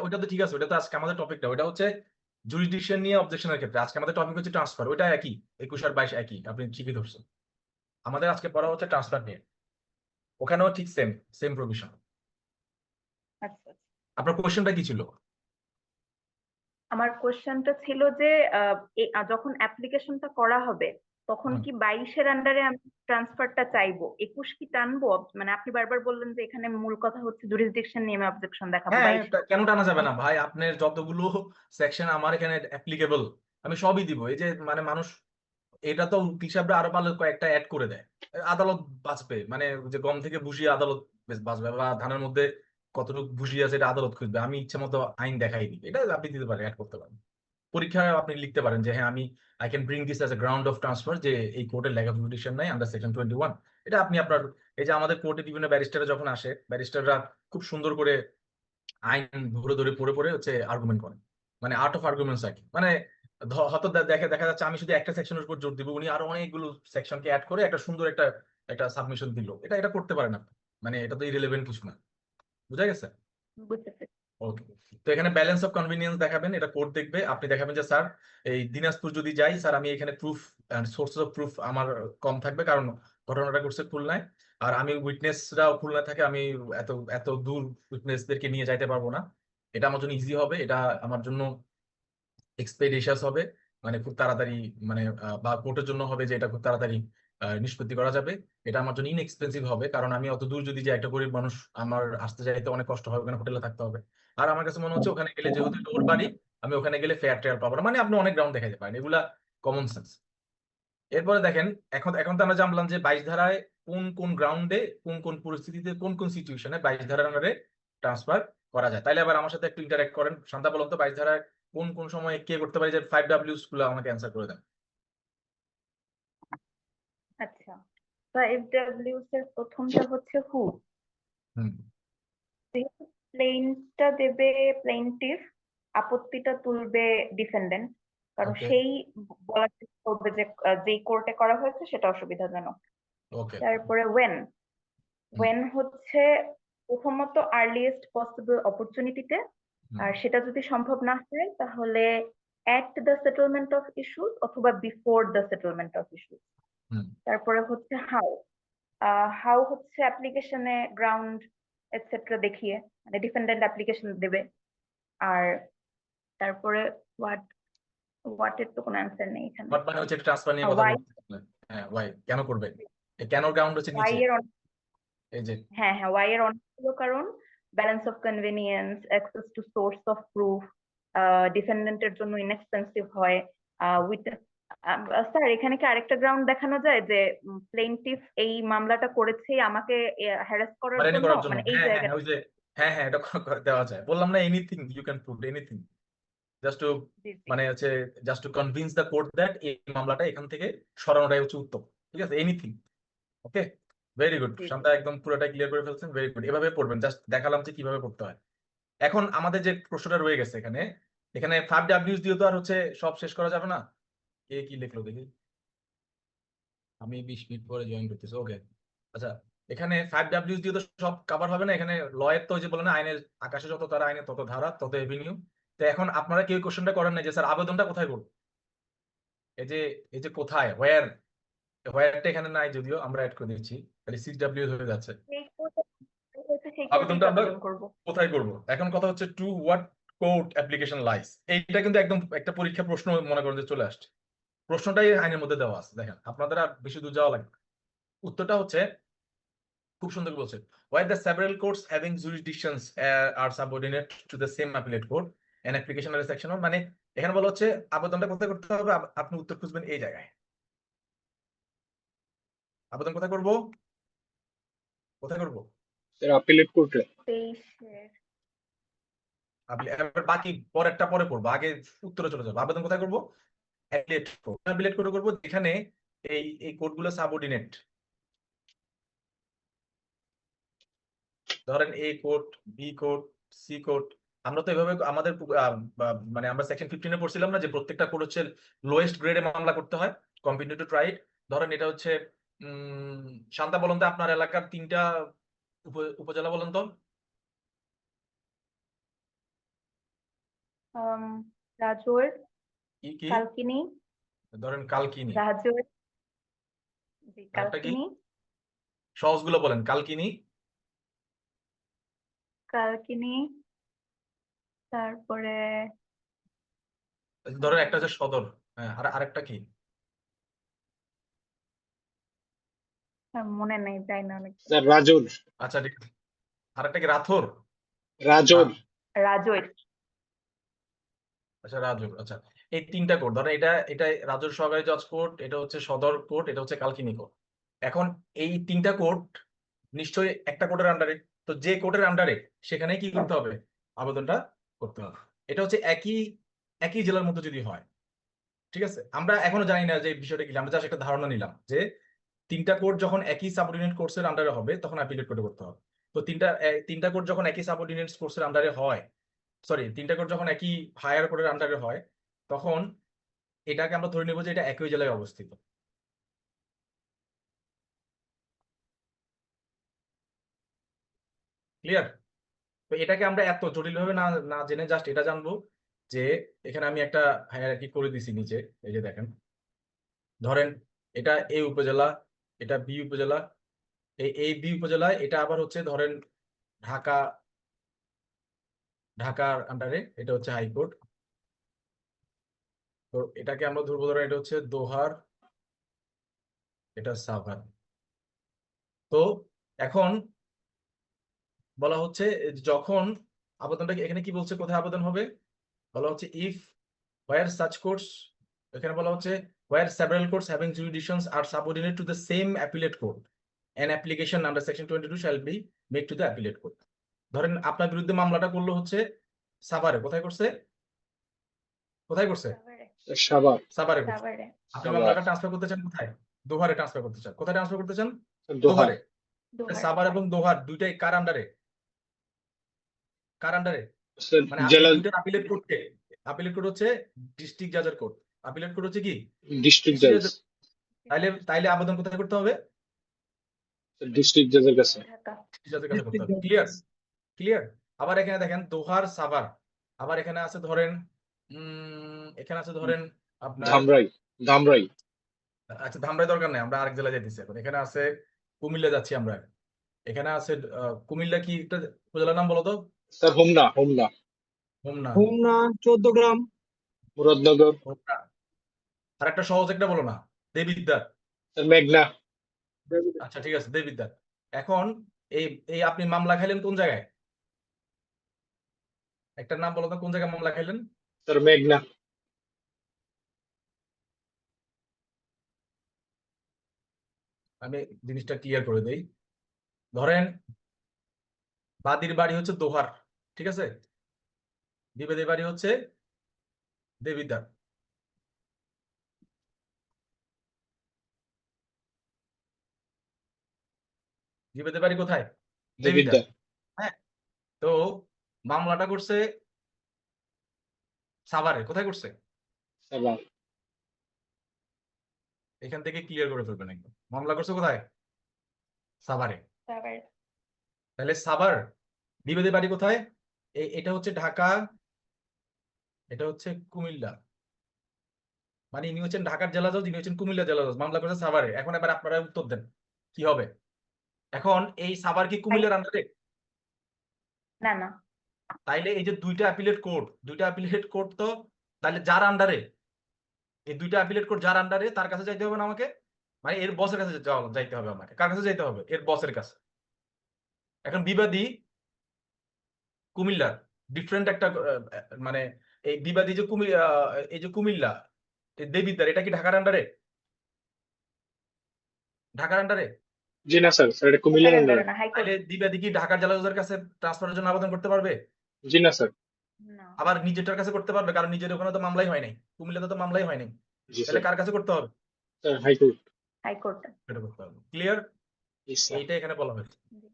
ওইটা তো ঠিক আছে, ওইটা তো আজকে আমাদের টপিকটা, ওইটা হচ্ছে জুরিসডিকশন নিয়ে অবজেকশনের ক্ষেত্রে। আজকে আমাদের টপিক হচ্ছে ট্রান্সফার, ওইটা একই, 21 আর 22 একই, আপনি ঠিকই ধরছেন। আমাদের আজকে পড়া হচ্ছে ট্রান্সফার নিয়ে, ওখানেও ঠিক সেম সেম প্রভিশন। আচ্ছা, আপনার কোশ্চেনটা কি ছিল? আমার কোশ্চেনটা ছিল যে যখন অ্যাপ্লিকেশনটা করা হবে তখন হুম। কি 22-এর আন্ডারে আমি ট্রান্সফারটা চাইবো, 21 কি টানবো? মানে আপনি বারবার বললেন যে এখানে মূল কথা হচ্ছে জুরিসডিকশন নিয়ে আমি অবজেকশন দেখাবো হ্যাঁ, 22। কেন টানা যাবে না ভাই? আপনার যতগুলো সেকশন আমার এখানে অ্যাপ্লিকেবল, আমি সবই দিব। এই যে মানে মানুষ, এটা তো উকিল সাহেবরা আরো পারলে কয়েকটা অ্যাড করে দেয়, আদালত বাঁচবে। মানে যে গম থেকে ভুসি আদালত বাঁচবে, বা ধানের মধ্যে কতটুকু ভুসি আছে এটা আদালত খুঁজবে, আমি ইচ্ছে মতো আইন দেখাই দিই, এটা আপনি দিতে পারেন, অ্যাড করতে পারেন। পরীক্ষায় আপনি লিখতে পারেন যে হ্যাঁ, আমি I can bring this as a ground of transfer, যে এই কোর্টের লেগ অফ জুডিশন নাই আন্ডার সেকশন 21। এটা আপনি আপনার, এই যে আমাদের কোর্টে বিভিন্ন ব্যারিস্টাররা যখন আসে, ব্যারিস্টাররা খুব সুন্দর করে আইন ধরে ধরে পড়ে পড়ে হচ্ছে আর্গুমেন্ট করে, মানে আর্ট অফ আর্গুমেন্টস আর কি। মানে হয়তো দেখা যাচ্ছে আমি শুধু একটা সেকশনের উপর জোর দিব, উনি আরো অনেকগুলো সেকশনকে অ্যাড করে একটা সুন্দর একটা একটা সাবমিশন দিল। এটা এটা করতে পারেন আপনি, মানে এটা তো ইরেলেভেন্ট কিছু না। বুঝা গেছে? বুঝতে পেরেছি। ওকে, তো এখানে ব্যালেন্স অফ কনভিনিয়েন্স দেখাবেন, এটা কোড দেখবে, আপনি দেখাবেন যে স্যার এই দিনাজপুর যদি যাই স্যার আমি এখানে প্রুফ সোর্স অফ প্রুফ আমার কম থাকবে, কারণ ঘটনাটা ঘটছে খুলনায়, আর আমি উইটনেসরাও খুলনায় থাকে, আমি এত এত দূর উইটনেসদেরকে নিয়ে যাইতে পারবো না। এটা আমার জন্য ইজি হবে, এটা আমার জন্য এক্সপেডিশাস হবে, মানে খুব তাড়াতাড়ি, মানে বা কোর্টের জন্য হবে যে এটা খুব তাড়াতাড়ি নিষ্পত্তি করা যাবে। এটা আমার জন্য ইনএক্সপেন্সিভ হবে, কারণ আমি অত দূর যদি যাই, একটা গরিব মানুষ, আমার আসতে যাইতে অনেক কষ্ট হবে, ওখানে হোটেলে থাকতে হবে। আর আমার কাছে মনে হচ্ছে ওখানে গেলে যেহেতু এটা ওর বাড়ি, আমি ওখানে গেলে ফেয়ার ট্রেয়ার পাবো না, মানে আপনি অনেক গ্রাউন্ড দেখাতে পারেন, এগুলা কমন সেন্স। এরপরে দেখেন, এখন এখন তো আমরা জানলাম যে 22 ধারায় কোন কোন গ্রাউন্ডে কোন কোন পরিস্থিতিতে কোন কোন সিচুয়েশনে 22 ধারার আন্ডারে ট্রান্সফার করা যায়। তাইলে আবার আমার সাথে একটু ইন্টারেক্ট করেন। শান্তা বলুন তো 22 ধারায় কোন কোন সময় কে করতে পারে, যে 5 Ws গুলো আমাকে অ্যান্সার করে দেন। আচ্ছা, 5Ws এর প্রথমটা হচ্ছে হু। হুম, যেহেতু প্লেনটা দেবে প্লেনটিভ, আপত্তিটা তুলবে ডিফেন্ডেন্ট, কারণ ওকে সেই বলার চেষ্টা করবে যে যেই কোর্টে করা হয়েছে সেটা অসুবিধাজনক। ওকে তারপরে ওয়েন হচ্ছে প্রথমত আর্লিয়েস্ট পসিবল অপরচুনিটিতে, আর সেটা যদি সম্ভব না হয় তাহলে at the settlement of issues অথবা before the settlement of issues. তারপরে হচ্ছে হাউ হচ্ছে অ্যাপ্লিকেশনে গ্রাউন্ড এটসেট্রা দেখিয়ে, মানে ডিফেন্ডেন্ট অ্যাপ্লিকেশন দেবে। আর তারপরে হোয়াট, হোয়াটের তো কোনো অ্যান্সার নেই এখানে। বাট মানে হচ্ছে ট্রান্সফার নিয়ে কথা ওয়াই, বলতে, হ্যাঁ ওয়াই কেন করবে, কেন গ্রাউন্ড হচ্ছে ওয়াই নিচে, এর এই যে হ্যাঁ হ্যাঁ, ওয়াই এর অনেকগুলো কারণ: balance of convenience, access to source of proof, ডিফেন্ডেন্টের জন্য ইনএক্সপেন্সিভ হয়, উইথ। স্যার এখানে কি আরেকটা গ্রাউন্ড দেখানো যায় যে প্লেনটিফ এই মামলাটা করেছে আমাকে হ্যারাস করার হয়রানি জন্য, করার জন্য, মানে এই হ্যাঁ হ্যাঁ জায়গাটা। হ্যাঁ, ওই যে হ্যাঁ হ্যাঁ, এটা দেওয়া যায়, বললাম না, anything you can prove anything, just to, জি জি মানে হচ্ছে just to convince the court that এই মামলাটা এখান থেকে সরানোটাই হচ্ছে উত্তম। ঠিক আছে, এনিথিং। ওকে, ভেরি গুড, জি জি। শান্তা একদম পুরোটা ক্লিয়ার করে ফেলছেন, ভেরি গুড, এভাবে পড়বেন, জাস্ট দেখালাম যে কিভাবে পড়তে হয়। এখন আমাদের যে প্রশ্নটা রয়ে গেছে এখানে, এখানে 5 Ws দিয়ে তো আর হচ্ছে সব শেষ করা যাবে না। কে কি লিখলো দেখি, আমি 20 মিনিট পরে জয়েন করতেছি, ওকে। আচ্ছা, এখানে 5 Ws দিয়ে তো সব কভার হবে না, এখানে লয়ের তো ওই যে বলে না, আইনের আকাশে যত তারা, আইনে তত ধারা তত এভিনিউ। তো এখন আপনারা কেউ কোশ্চেনটা করেন না যে স্যার আবেদনটা কোথায় করবো, এই যে এই যে কোথায়, হোয়ারটা এখানে নাই, যদিও আমরা অ্যাড করে দিচ্ছি, তাহলে 6 W হয়ে যাচ্ছে। সেই কোর্টে সেই কোর্টেই আবেদনটা তো আমরা আবেদন করবো। কোথায় করব, এখন কথা হচ্ছে to what court application lies, এইটা কিন্তু একদম একটা পরীক্ষা প্রশ্ন মনে করেন যে চলে আসছে, প্রশ্নটাই আইনের মধ্যে দেওয়া আছে, দেখেন আপনাদের আর বেশি দূর যাওয়া লাগবে না। উত্তরটা হচ্ছে খুব সুন্দর বলছে, why the several courts having jurisdictions are subordinate to the same appellate court, an application or a section of, মানে এখানে বলা হচ্ছে আবেদনটা কোথায় করতে হবে, আপনি উত্তর খুঁজবেন এই জায়গায়। আবেদন কোথায় করব, কোথায় করব, স্যার আপিলেট কোর্টে। 23-এর আপনি এবার বাকি পরেরটা পরে করবো, আগে উত্তরে চলে যাবো। আবেদন কোথায় করব, অ্যাপিলেট কোর্ট, অ্যাপিলেট কোর্টে করব, যেখানে এই এই কোর্টগুলো সাবঅর্ডিনেট, ধরেন A court, B court, C court. আমরা তো এভাবে আমাদের মানে আমরা সেকশন 15-এ পড়ছিলাম না যে প্রত্যেকটা কোর্ট হচ্ছে লোয়েস্ট গ্রেডে মামলা করতে হয়, কম্পিটিটিভ টু ট্রাই। ধরেন এটা হচ্ছে শান্তা বলুন তো আপনার এলাকার 3টা উপজেলা বলুন তো। রাজৌর, কি কি, কালকিনি, ধরেন কালকিনি, রাজৌর, জি আরেকটা কি, কালকিনি, সহজগুলো বলেন, কালকিনি, কালকিনি, তারপরে ধরেন একটা হচ্ছে সদর, হ্যাঁ, আর আরেকটা কি, মনে নেই, যাই না অনেক। স্যার রাজোর। আচ্ছা ঠিক আছে, আরেকটা কি রাথোর না, রাজোর। রাজৌর। আচ্ছা রাজুর, আচ্ছা এই 3টা কোর্ট, ধরেন এটা এটা রাজুর সহকারী জজ কোর্ট, এটা হচ্ছে সদর কোর্ট, এটা হচ্ছে কালকিনি কোর্ট। এখন এই 3টা কোর্ট নিশ্চয়ই একটা কোর্টের আন্ডারে, তো যে কোর্টের আন্ডারে সেখানে কি করতে হবে, আবেদনটা করতে হবে। এটা হচ্ছে একই একই জেলার মধ্যে যদি হয়, ঠিক আছে। আমরা এখনো জানি না যে এই বিষয়টা কি, আমরা জাস্ট একটা ধারণা নিলাম যে 3টা কোর্ট যখন একই সাবঅর্ডিনেট কোর্সের আন্ডারে হবে তখন অ্যাপিলেট কোর্টে করতে হবে। তো 3টা কোর্ট যখন একই সাবঅর্ডিনেট কোর্সের আন্ডারে হয়, সরি 3টা কোর্ট যখন একই হায়ার কোর্টের আন্ডারে হয়, তখন এটাকে আমরা ধরে নেব যে এটা একই জেলায় অবস্থিত। ক্লিয়ার, তো তো এটাকে আমরা এত জটিল ভাবে না না জেনে জাস্ট এটা জানবো যে এখানে আমি একটা হায়ারার্কি করে দিছি নিচে, এই যে দেখেন, ধরেন এটা এ উপজেলা, এটা বি উপজেলা, এই বি উপজেলায় এটা আবার হচ্ছে ধরেন ঢাকা, ঢাকার আন্ডারে এটা হচ্ছে হাইকোর্ট। তো এটাকে আমরা ধরবো, ধরেন এটা হচ্ছে দোহার, এটা সাভার। তো এখন বলা হচ্ছে যখন আবেদনটা এখানে কি বলছে, কোথায় আবেদন হবে, বলা হচ্ছে ইফ where such courts, এখানে বলা হচ্ছে where several courts having jurisdictions are subordinate to the same appellate court, an application under section 22 shall be made to the appellate court. ধরেন আপনার বিরুদ্ধে মামলাটা করলো হচ্ছে সাভারে, কোথায় করছে, কোথায় করছে, সাভার। সাভারে করছে। সাভারে। আপনি সাভার। মামলাটা ট্রান্সফার করতে চান কোথায়, দোহারে ট্রান্সফার করতে চান, কোথায় ট্রান্সফার করতে চান, দোহার। দোহারে। সাভার এবং দোহার দুইটাই কার আন্ডারে, কার আন্ডারে, স্যার মানে জেলা দুইটা আপিলেট কোর্টকে, আপিলেট কোর্ট হচ্ছে ডিস্ট্রিক্ট জাজের কোর্ট, আপিলেট কোর্ট হচ্ছে কি ডিস্ট্রিক্ট district জাজ। judge। তাইলে তাইলে আবেদন কোথায় করতে হবে, ডিস্ট্রিক্ট জাজের কাছে। ঢাকা। জাজের কাছে করতে হবে। Clear, clear. আবার এখানে দেখেন দোহার সাভার, আবার এখানে আছে ধরেন এখানে আছে ধরেন আপনার, ধামরাই। ধামরাই। আচ্ছা ধামরাই দরকার নেই, আমরা আরেক জেলায় যাইতেছি এখন। এখানে আছে কুমিল্লা যাচ্ছি আমরা, এখানে আছে কুমিল্লা কি একটা উপজেলার নাম বলো তো, স্যার হোমনা। হোমনা। হোমনা, হোমনা 14 গ্রাম। মুরাদনগর। হোমনা। আর একটা সহজ একটা বলো না, দেবিদ্বার। স্যার মেঘনা। আচ্ছা ঠিক আছে, দেবিদ্বার। এখন এই এই আপনি মামলা খাইলেন কোন জায়গায়, একটা নাম বলো তো, কোন জায়গায় মামলা খাইলেন, স্যার মেঘনা। আমি জিনিসটা ক্লিয়ার করে দেই। ধরেন বাদীর বাড়ি হচ্ছে দোহার, ঠিক আছে, বিবাদীর বাড়ি হচ্ছে দেবিদ্বার। বিবাদীর বাড়ি কোথায়, দেবিদ্বার। দেবিদ্বার। হ্যাঁ, তো মামলাটা করছে সাভারে, কোথায় করছে, সাভার। এখান থেকে ক্লিয়ার করে ফেলবেন একদম, মামলা করছে কোথায়, সাভারে। সাভারে। তাহলে সাভার, বিবাদীর বাড়ি কোথায়, এটা হচ্ছে ঢাকা, এটা হচ্ছে কুমিল্লা, মানে ইনি হচ্ছেন ঢাকার জেলা জজ, ইনি হচ্ছেন কুমিল্লা জেলা জজ, মামলা করেছে সাভারে। এখন এবার আপনারা উত্তর দেন কি হবে। এখন এই সাভার কি কুমিল্লার আন্ডারে, না না। তাইলে এই যে দুইটা অ্যাপিলেট কোর্ট, দুইটা অ্যাপিলেট কোর্ট, তো তাহলে যার আন্ডারে, এই দুইটা অ্যাপিলেট কোর্ট যার আন্ডারে, তার কাছে যাইতে হবে না আমাকে, মানে এর বসের কাছে যাইতে হবে আমাকে, কার কাছে যাইতে হবে, এর বসের কাছে। এখন বিবাদী কুমিল্লার, ডিফারেন্ট একটা মানে এই বিবাদী যে এই যে কুমিল্লা, এই দেবিদ্বার, এটা কি ঢাকার আন্ডারে, ঢাকার আন্ডারে। জি না স্যার, স্যার এটা কুমিল্লার আন্ডারে। না, হাইকোর্ট। তাহলে বিবাদী কি ঢাকার জেলা জজের কাছে ট্রান্সফারের জন্য আবেদন করতে পারবে, জি না স্যার। না। আবার নিজেরটার কাছে করতে পারবে, কারণ নিজের ওখানে তো মামলাই হয় নাই, কুমিল্লাতে তো মামলাই হয় নাই। জি তাহলে স্যার। কার কাছে করতে হবে, স্যার হাইকোর্ট। হাইকোর্ট। এটা করতে হবে। ক্লিয়ার, জি স্যার। এইটা এখানে বলা হয়েছে। জি।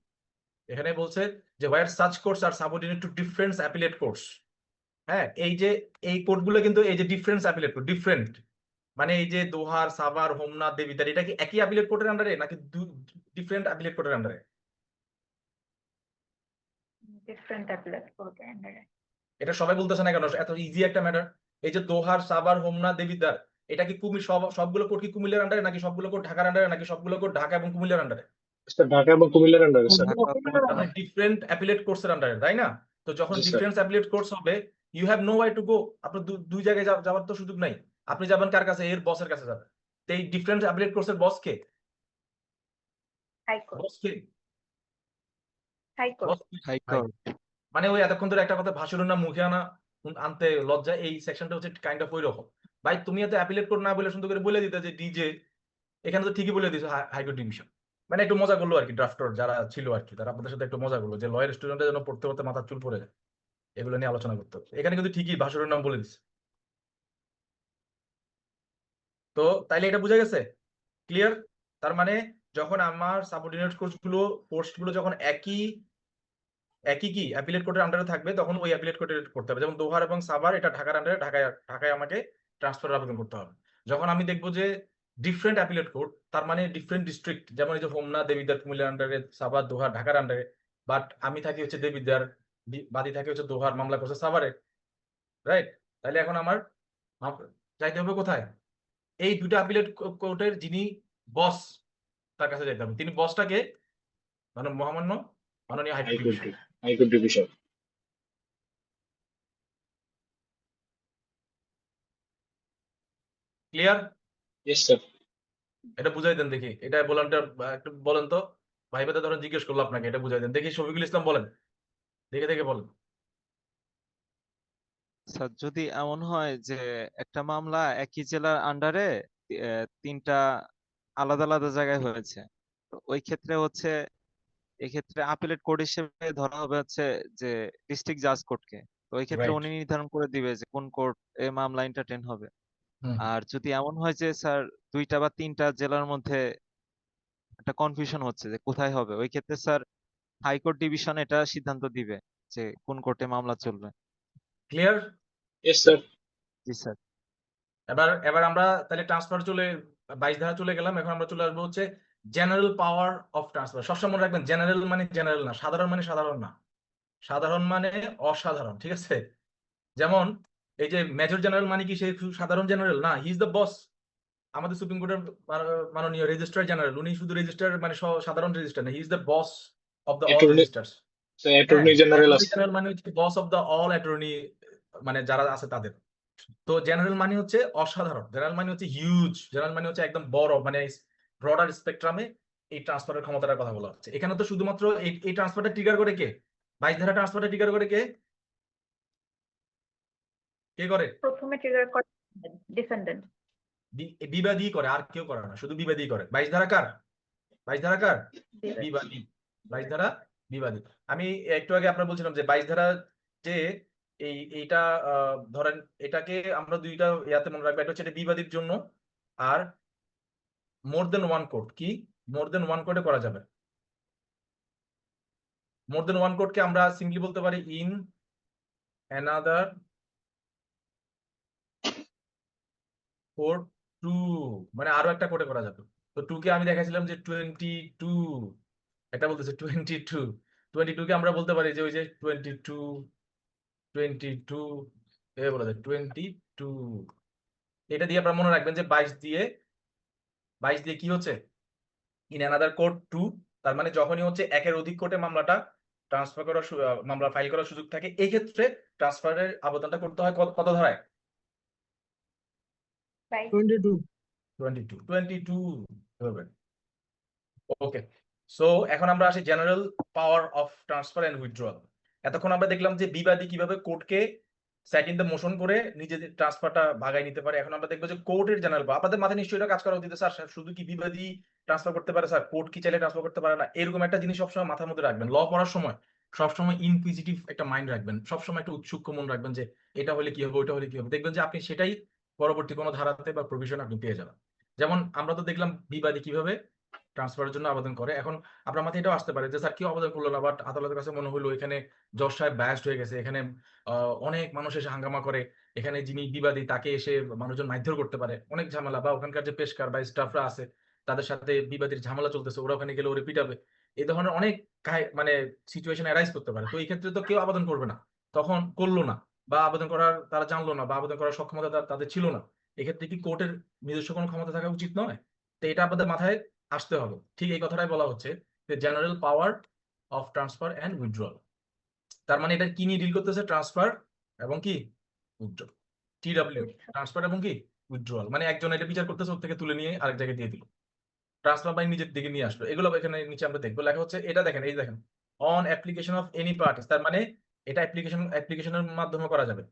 এখানে বলছে যে where such courts are subordinate to different appellate courts. হ্যাঁ, এই যে এই কোর্টগুলো কিন্তু এই যে ডিফারেন্স অ্যাপিলেট কোর্ট, ডিফারেন্ট মানে এই যে দোহার, সাভার, হোমনা, দেবিদ্বার, এটা কি একই অ্যাপিলেট কোর্টের আন্ডারে নাকি ডিফারেন্ট অ্যাপিলেট কোর্টের আন্ডারে, ডিফারেন্ট অ্যাপিলেট কোর্টের আন্ডারে। এটা সবাই বলতেছে না কেন, এত ইজি একটা ম্যাটার। এই যে দোহার, সাভার, হোমনা, দেবিদ্বার, এটা কি সবগুলো কোর্ট কি কুমিল্লার আন্ডারে, নাকি সবগুলো কোর্ট ঢাকার আন্ডারে, নাকি সবগুলো কোর্ট ঢাকা এবং কুমিল্লার আন্ডারে, স্যার ঢাকা এবং কুমিল্লার আন্ডারে স্যার। মানে ডিফারেন্ট অ্যাপিলেট কোর্টসের আন্ডারে, তাই না? তো যখন জি, স্যার। ডিফারেন্ট অ্যাপিলেট কোর্টস হবে, you have no way to go, আপনার দুই জায়গায় যাওয়ার তো সুযোগ নাই। আপনি যাবেন কার কাছে, এর বসের কাছে যাবেন। তো এই ডিফারেন্ট অ্যাপিলেট কোর্টসের বস কে, হাইকোর্ট। বস কে, হাইকোর্ট। বস কে? হাইকোর্ট। মানে ওই এতক্ষণ ধরে একটা কথা ভাষণ না মুখে আনতে লজ্জা, এই সেকশনটা হচ্ছে কাইন্ড অফ ওই রকম। ভাই তুমি এত অ্যাপিলেট কোর্ট না বলে সুন্দর করে বলে দিতে যে ডিজে, এখানে তো ঠিকই বলে দিয়েছে হাইকোর্ট ডিভিশন। মানে একটু মজা করলো আর কি, ড্রাফটার যারা ছিল আর কি, তারা আপনাদের সাথে একটু মজা করলো যে লয়ের স্টুডেন্টরা যেন পড়তে পড়তে মাথার চুল পড়ে যায়, এগুলো নিয়ে আলোচনা করতে হবে। এখানে কিন্তু ঠিকই ভাষণের নাম বলে দিচ্ছে। তো তাইলে এটা বোঝা গেছে, ক্লিয়ার। তার মানে যখন আমার সাবঅর্ডিনেট কোর্সগুলো যখন একই কি অ্যাপিলেট কোর্টের আন্ডারে থাকবে, তখন ওই অ্যাপিলেট কোর্টে করতে হবে। যেমন দোহার এবং সাভার, এটা ঢাকার আন্ডারে, ঢাকায় আমাকে ট্রান্সফার আবেদন করতে হবে। যখন আমি দেখবো যে ডিফারেন্ট অ্যাপিলেট কোর্ট, তার মানে ডিফারেন্ট ডিস্ট্রিক্ট, যেমন এই যে হোমনা, দেবিদ্বার কুমিল্লার আন্ডারে, সাভার, দোহার ঢাকার আন্ডারে, বাট আমি থাকি হচ্ছে দেবিদ্বার, বাদী থাকে হচ্ছে দোহার, মামলা করছে সাভারে, রাইট? তাহলে এখন আমার যাইতে হবে কোথায়? এই দুইটা আপিলেট কোর্টের যিনি বস তার কাছে যাইতে হবে। তিনি বসটাকে মানে মহামান্য মাননীয় high court division. High court division. Clear? Yes sir. এটা বুঝাই দেন দেখি, এটা ভলান্টিয়ার একটু বলেন তো, ভাই ভাই ধরেন জিজ্ঞেস করলো আপনাকে, এটা বুঝাই দেন দেখি। শফিকুল ইসলাম বলেন, দেখে দেখে বলেন। স্যার যদি এমন হয় যে একটা মামলা একই জেলার আন্ডারে তিনটা আলাদা আলাদা জায়গায় হয়েছে, তো ওই ক্ষেত্রে হচ্ছে এক্ষেত্রে আপিলেট কোর্ট হিসেবে ধরা হবে হচ্ছে যে ডিস্ট্রিক্ট জাজ কোর্টকে। তো ওই ক্ষেত্রে রাইট। উনি নির্ধারণ করে দিবে যে কোন কোর্ট এই মামলা এন্টারটেইন হবে। আর যদি এমন হয় যে স্যার দুইটা বা তিনটা জেলার মধ্যে একটা কনফিউশন হচ্ছে যে কোথায় হবে, ওই ক্ষেত্রে স্যার হাইকোর্ট ডিভিশন এটা সিদ্ধান্ত দিবে যে কোন কোর্টে মামলা চলবে। ক্লিয়ার? Yes sir. জি স্যার। এবার এবার আমরা তাহলে ট্রান্সফার 22 ধারা চলে গেলাম। এখন আমরা চলে আসবো হচ্ছে জেনারেল পাওয়ার অফ ট্রান্সফার। সবসময় মনে রাখবেন, জেনারেল মানে জেনারেল না, সাধারণ মানে সাধারণ না, সাধারণ মানে অসাধারণ, ঠিক আছে? যেমন এই যে মেজর জেনারেল মানে কি সে সাধারণ জেনারেল না, হি ইজ দ্য বস। আমাদের সুপ্রিম কোর্টের মাননীয় রেজিস্ট্রার জেনারেল, উনি শুধু রেজিস্ট্রার মানে সাধারণ রেজিস্ট্রার না, he is the boss of the all attorney registrars. Sir, attorney general আছে। জেনারেল মানে হচ্ছে boss of the all attorney, মানে যারা আছে তাদের। তো জেনারেল মানে হচ্ছে অসাধারণ, জেনারেল মানে হচ্ছে হিউজ, জেনারেল মানে হচ্ছে একদম বড়, মানে ব্রডার স্পেকট্রামে এই ট্রান্সফারের ক্ষমতাটার কথা বলা হচ্ছে। এখানে তো শুধুমাত্র এই ট্রান্সফারটা ট্রিগার করে কে? 22 ধারা ট্রান্সফারটা ট্রিগার করে কে? কে করে? প্রথমে ট্রিগার করে ডিফেন্ডেন্ট। বিবাদী করে, আর কেউ করে না, শুধু বিবাদী করে। 22 ধারা কার? 22 ধারা কার? বিবাদী। 22 ধারা বিবাদী। আমি একটু আগে আপনার বলছিলাম যে 22 ধারা যে এইটা ধরেন এটাকে আমরা দুইটা ইয়াতে মনে রাখবো, একটা হচ্ছে এটা বিবাদীর জন্য, আর মোর দেন ওয়ান কোর্ট। কি মোর দেন ওয়ান কোর্টে করা যাবে? মোর দেন ওয়ান কোর্টকে আমরা সিম্পলি বলতে পারি ইন অ্যানাদার কোর্ট টু, মানে আরো একটা কোর্টে করা যাবে। তো টু কে আমি দেখাইছিলাম যে 22, এটা বলতেছে 22 কে আমরা বলতে পারি যে ওই যে 22 এ বলা যায় 22। এটা দিয়ে আপনারা মনে রাখবেন যে 22 দিয়ে কি হচ্ছে ইন অ্যানাদার কোর্ট টু, তার মানে যখনই হচ্ছে একের অধিক কোর্টে মামলাটা ট্রান্সফার করার মামলা ফাইল করার সুযোগ থাকে, এই ক্ষেত্রে ট্রান্সফারের আবেদনটা করতে হয় কত ধারায়? 22 হবে। ওকে, সো এখন আমরা আসি general power of transfer and withdrawal. এতক্ষণ আমরা দেখলাম যে বিবাদী কিভাবে কোর্টকে সেকেন্ড দ্য মোশন করে নিজেদের ট্রান্সফারটা ভাগায় নিতে পারে। এখন আমরা দেখবো যে কোর্টের জেনারেল পাওয়ার। আপনাদের মাথায় নিশ্চয়ই এটা কাজ করা উচিত, স্যার শুধু কি বিবাদী ট্রান্সফার করতে পারে স্যার, কোর্ট কি চাইলে ট্রান্সফার করতে পারে না? এরকম একটা জিনিস সবসময় মাথার মধ্যে রাখবেন। ল পড়ার সময় সবসময় ইনকুইজিটিভ একটা মাইন্ড রাখবেন, সবসময় একটা উৎসুক মন রাখবেন যে এটা হলে কি হবে, ওইটা হলে কি হবে। দেখবেন যে আপনি সেটাই পরবর্তী কোনো ধারাতে বা প্রভিশন আপনি পেয়ে যাবেন। যেমন আমরা তো দেখলাম বিবাদী কিভাবে ট্রান্সফারের জন্য আবেদন করে। এখন আপনার মাথায় এটাও আসতে পারে যে স্যার কেউ আবেদন করলো না, বাট আদালতের কাছে মনে হলো এখানে জজ সাহেব ব্যাস্ট হয়ে গেছে, এখানে অনেক মানুষ এসে হাঙ্গামা করে, এখানে যিনি বিবাদী তাকে এসে মানুষজন মারধর করতে পারে, অনেক ঝামেলা, বা ওখানকার যে পেশকার বা স্টাফরা আছে তাদের সাথে বিবাদীর ঝামেলা চলতেছে, ওরা ওখানে গেলে ওরে পিটাবে, এই ধরনের অনেক মানে সিচুয়েশন অ্যারাইজ করতে পারে। তো এই ক্ষেত্রে তো কেউ আবেদন করবে না, তখন করলো না, বা আবেদন করার তারা জানলো না, বা আবেদন করার সক্ষমতা তাদের ছিল না। এক্ষেত্রে কি কোর্টের নিজস্ব কোনো ক্ষমতা থাকা উচিত নয়? তো এটা আপনাদের মাথায় আসতে হবে। ঠিক এই কথাটাই বলা হচ্ছে যে general power of transfer and withdrawal. তার মানে এটা কি নিয়ে ডিল করতেছে? ট্রান্সফার এবং কি উইথড্রয়াল। টিডব্লিউ, ট্রান্সফার এবং কি উইথড্রয়াল, মানে একজন এটা বিচার করতেছে, ওর থেকে তুলে নিয়ে আরেক জায়গায় দিয়ে দিল, ট্রান্সফার বাই নিজের দিকে নিয়ে আসলো। এগুলো এখানে নিচে আমরা দেখবো, লেখা হচ্ছে এটা দেখেন, এই দেখেন on application of any parties, তার মানে এটা অ্যাপ্লিকেশনের মাধ্যমে করা যাবে।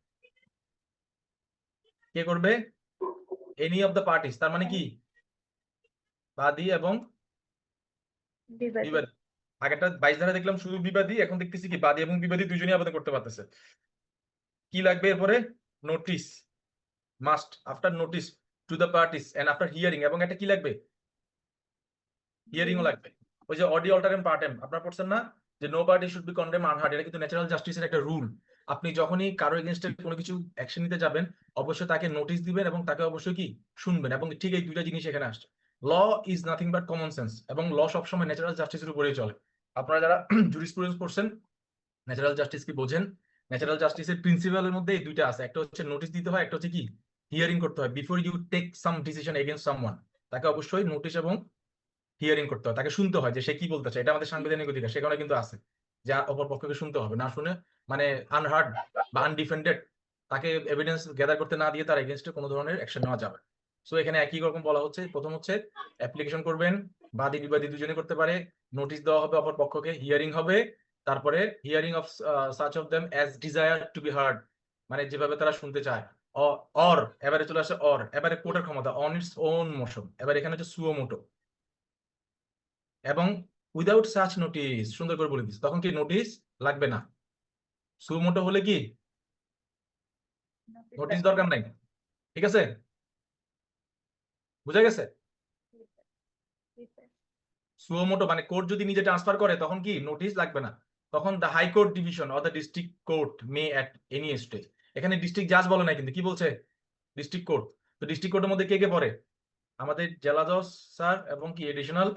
কে করবে? এনি অফ দ্য পার্টিস, তার মানে কি বাদী এবং বিবাদী। আগেরটা 22 ধারা দেখলাম শুধু বিবাদী, এখন দেখতেছি কি বাদী এবং বিবাদী দুজনেই আবেদন করতে পারতেছে। কি লাগবে এরপরে? Notice, must after notice to the parties and after hearing, এবং একটা কি লাগবে? হিয়ারিংও লাগবে। ওই যে অডি অল্টারেম পার্টেম আপনারা পড়ছেন না, যে no party should be condemn unheard, এটা কিন্তু ন্যাচারাল জাস্টিসের একটা রুল। আপনি যখনই কারো এগেইনস্টে কোনো কিছু অ্যাকশন নিতে যাবেন, অবশ্যই তাকে নোটিশ দিবেন এবং তাকে অবশ্যই কি শুনবেন, এবং ঠিক এই দুইটা জিনিস এখানে আসছে। Law is nothing but common sense, এবং ল সবসময় ন্যাচারাল জাস্টিসের উপরেই চলে। আপনারা যারা জুরিসপ্রুডেন্স পড়ছেন, ন্যাচারাল জাস্টিস কি বোঝেন? ন্যাচারাল জাস্টিসের প্রিন্সিপালের মধ্যে এই দুইটা আছে, একটা হচ্ছে নোটিশ দিতে হয়, একটা হচ্ছে কি হিয়ারিং করতে হয়। Before you take some decision against someone, তাকে অবশ্যই নোটিশ এবং হিয়ারিং করতে হয়, তাকে শুনতে হয় যে সে কি বলতে চায়। এটা আমাদের সাংবিধানিক অধিকার, সেখানে কিন্তু আছে যে অপর পক্ষকে শুনতে হবে, না শুনে মানে আনহার্ড বা আনডিফেন্ডেড তাকে এভিডেন্স গ্যাদার করতে না দিয়ে তার এগেইনস্টে কোনো ধরনের অ্যাকশন নেওয়া যাবে। সো এখানে একই রকম বলা হচ্ছে, প্রথম হচ্ছে অ্যাপ্লিকেশন করবেন, বাদী বিবাদী দুজনে করতে পারে, নোটিশ দেওয়া হবে অপর পক্ষকে, হিয়ারিং হবে, তারপরে hearing of such of them as desire to be heard, মানে যেভাবে তারা শুনতে চায়। অর এবারে চলে আসে অর, এবারে কোর্টের ক্ষমতা অন ইটস ওন মোশন, এবার এখানে হচ্ছে সুও মোটো এবং উইদাউট সাচ নোটিস, সুন্দর করে বলে দিচ্ছি, তখন কি নোটিস লাগবে না। সুও মোটো হলে কি নোটিস দরকার নাই, ঠিক আছে? বুঝা গেছে? সুও মোটো মানে কোর্ট যদি নিজে ট্রান্সফার করে তখন কি নোটিস লাগবে না, তখন the high court division or the district court May at any stage. এখানে ডিস্ট্রিক্ট জাজ বলে না, কিন্তু কি বলছে ডিস্ট্রিক্ট কোর্ট। তো ডিস্ট্রিক্ট কোর্টের মধ্যে কে কে পড়ে? আমাদের জেলা জজ স্যার এবং কি এডিশনাল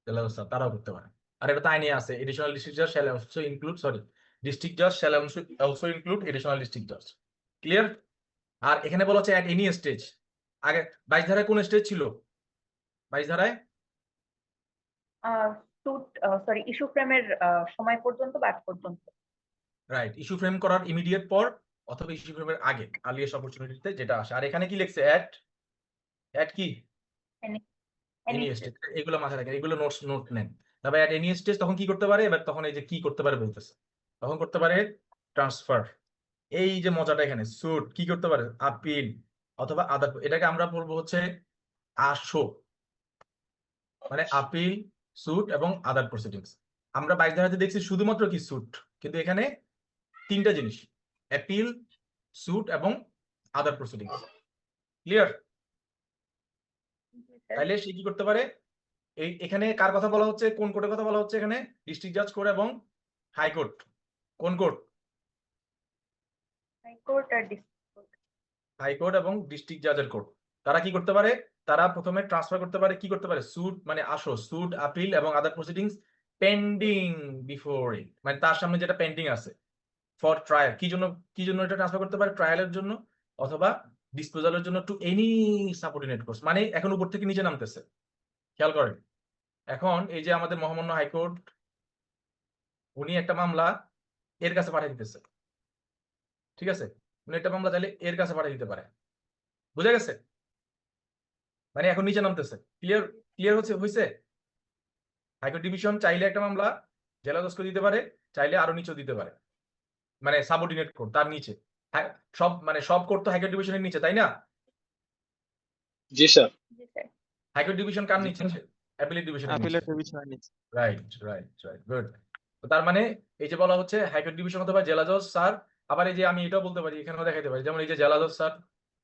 জেলা জজ স্যার, তারাও করতে পারে। আর এটা তাই নিয়ে আছে, এডিশনাল ডিস্ট্রিক্ট জাজ shall also include, sorry, district জাজ shall also include additional district জাজ। ক্লিয়ার? আর এখানে বলা হচ্ছে অ্যাট এনি স্টেজ। আগে 22 ধারায় কোন স্টেজ ছিল? 22 ধারায় ইস্যু ফ্রেমের সময় পর্যন্ত বা আগ পর্যন্ত। রাইট, ইস্যু ফ্রেম করার ইমিডিয়েট পর অথবা ইস্যু ফ্রেমের আগে, আর্লিয়েস্ট অপরচুনিটিতে যেটা আসে। আর এখানে কি লিখছে? অ্যাট কি এনি স্টেজ, এগুলো মাথায় রাখেন, এগুলো নোট নেন। তবে অ্যাট এনি স্টেজ তখন কি করতে পারে? এবার তখন এই যে কি করতে পারে বলতেছে, তখন করতে পারে ট্রান্সফার। এই যে মজাটা এখানে, সুট কি করতে পারে? আপিল অথবা আদার, এটাকে আমরা বলবো হচ্ছে আসো, মানে আপিল, সুট এবং আদার প্রসিডিংস। আমরা 22 ধারাতে দেখছি শুধুমাত্র কি সুট, কিন্তু এখানে তিনটা জিনিস, অ্যাপিল, সুট এবং আদার প্রসিডিংস। ক্লিয়ার? তাইলে সে কি করতে পারে? এখানে কার কথা বলা হচ্ছে, কোন কোর্টের কথা বলা হচ্ছে? এখানে ডিস্ট্রিক্ট জাজ কোর্ট এবং হাইকোর্ট। কোন কোর্ট? হাইকোর্ট আর ডিস্ট্রিক্ট। হাইকোর্ট এবং ডিস্ট্রিক্ট জাজের কোর্ট। তারা কি করতে পারে? তারা প্রথমে ট্রান্সফার করতে পারে, কি করতে পারে? সুট মানে আসো, সুট, আপিল এবং other proceedings pending before it, মানে তার সামনে যেটা পেন্ডিং আছে ফর ট্রায়াল। কি জন্য এটা ট্রান্সফার করতে পারে? ট্রায়ালের জন্য অথবা ডিসপোজালের জন্য টু এনি সাবঅর্ডিনেট কোর্স, মানে এখন উপর থেকে নিচে নামতেছে। খেয়াল করেন, এখন এই যে আমাদের মহামান্য হাইকোর্ট, উনি একটা মামলা এর কাছে পাঠিয়ে দিতেছে, ঠিক আছে? উনি একটা মামলা চাইলে এর কাছে পাঠিয়ে দিতে পারে। বুঝা গেছে? মানে এখন নিচে নামতেছে। ক্লিয়ার? ক্লিয়ার হয়েছে? হাইকোর্ট ডিভিশন চাইলে একটা মামলা জেলা জজকে দিতে পারে, চাইলে আরো নিচেও দিতে পারে, মানে সাবঅর্ডিনেট কোর্ট তার নিচে। সব কোর্ট তো হাইকোর্ট ডিভিশনের নিচে, তাই না? জি স্যার। হাইকোর্ট ডিভিশন কার নিচে? অ্যাপিলেট ডিভিশনের নিচে। আপিলেট ডিভিশনের নিচে। Right, good. তার মানে এই যে বলা হচ্ছে হাইকোর্ট ডিভিশন অথবা জেলা জজ স্যার, আবার এই যে আমি এটাও বলতে পারি, এখানেও দেখাতে পারি, যেমন এই যে জেলা জজ স্যার,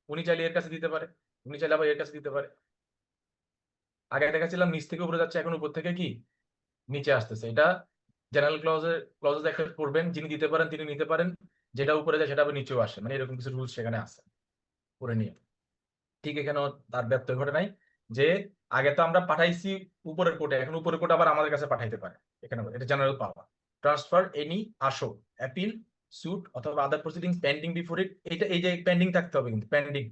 উনি চাইলে এর কাছে দিতে পারে, উনি চাইলে আবার এর কাছে দিতে পারে। আগে দেখাচ্ছিলাম নিচ থেকে উপরে যাচ্ছে, এখন উপর থেকে কি নিচে আসতেছে। এটা জেনারেল ক্লজে একটা পড়বেন, যিনি দিতে পারেন তিনি নিতে পারেন, যেটা উপরে যায় সেটা আবার নিচেও আসে, মানে এরকম কিছু রুলস সেখানে আছে করে নিয়ে। ঠিক এখানেও তার ব্যত্যয় ঘটে নাই, যে আগে তো আমরা পাঠাইছি উপরের কোর্টে, এখন উপরের কোর্ট আবার আমাদের কাছে পাঠাইতে পারে। এখানে এটা জেনারেল পাওয়ার। ট্রান্সফার এনি আসো, অ্যাপিল, সুট অথবা আদার প্রসিডিংস পেন্ডিং বিফোর ইট। এটা এই যে পেন্ডিং থাকতে হবে, কিন্তু পেন্ডিং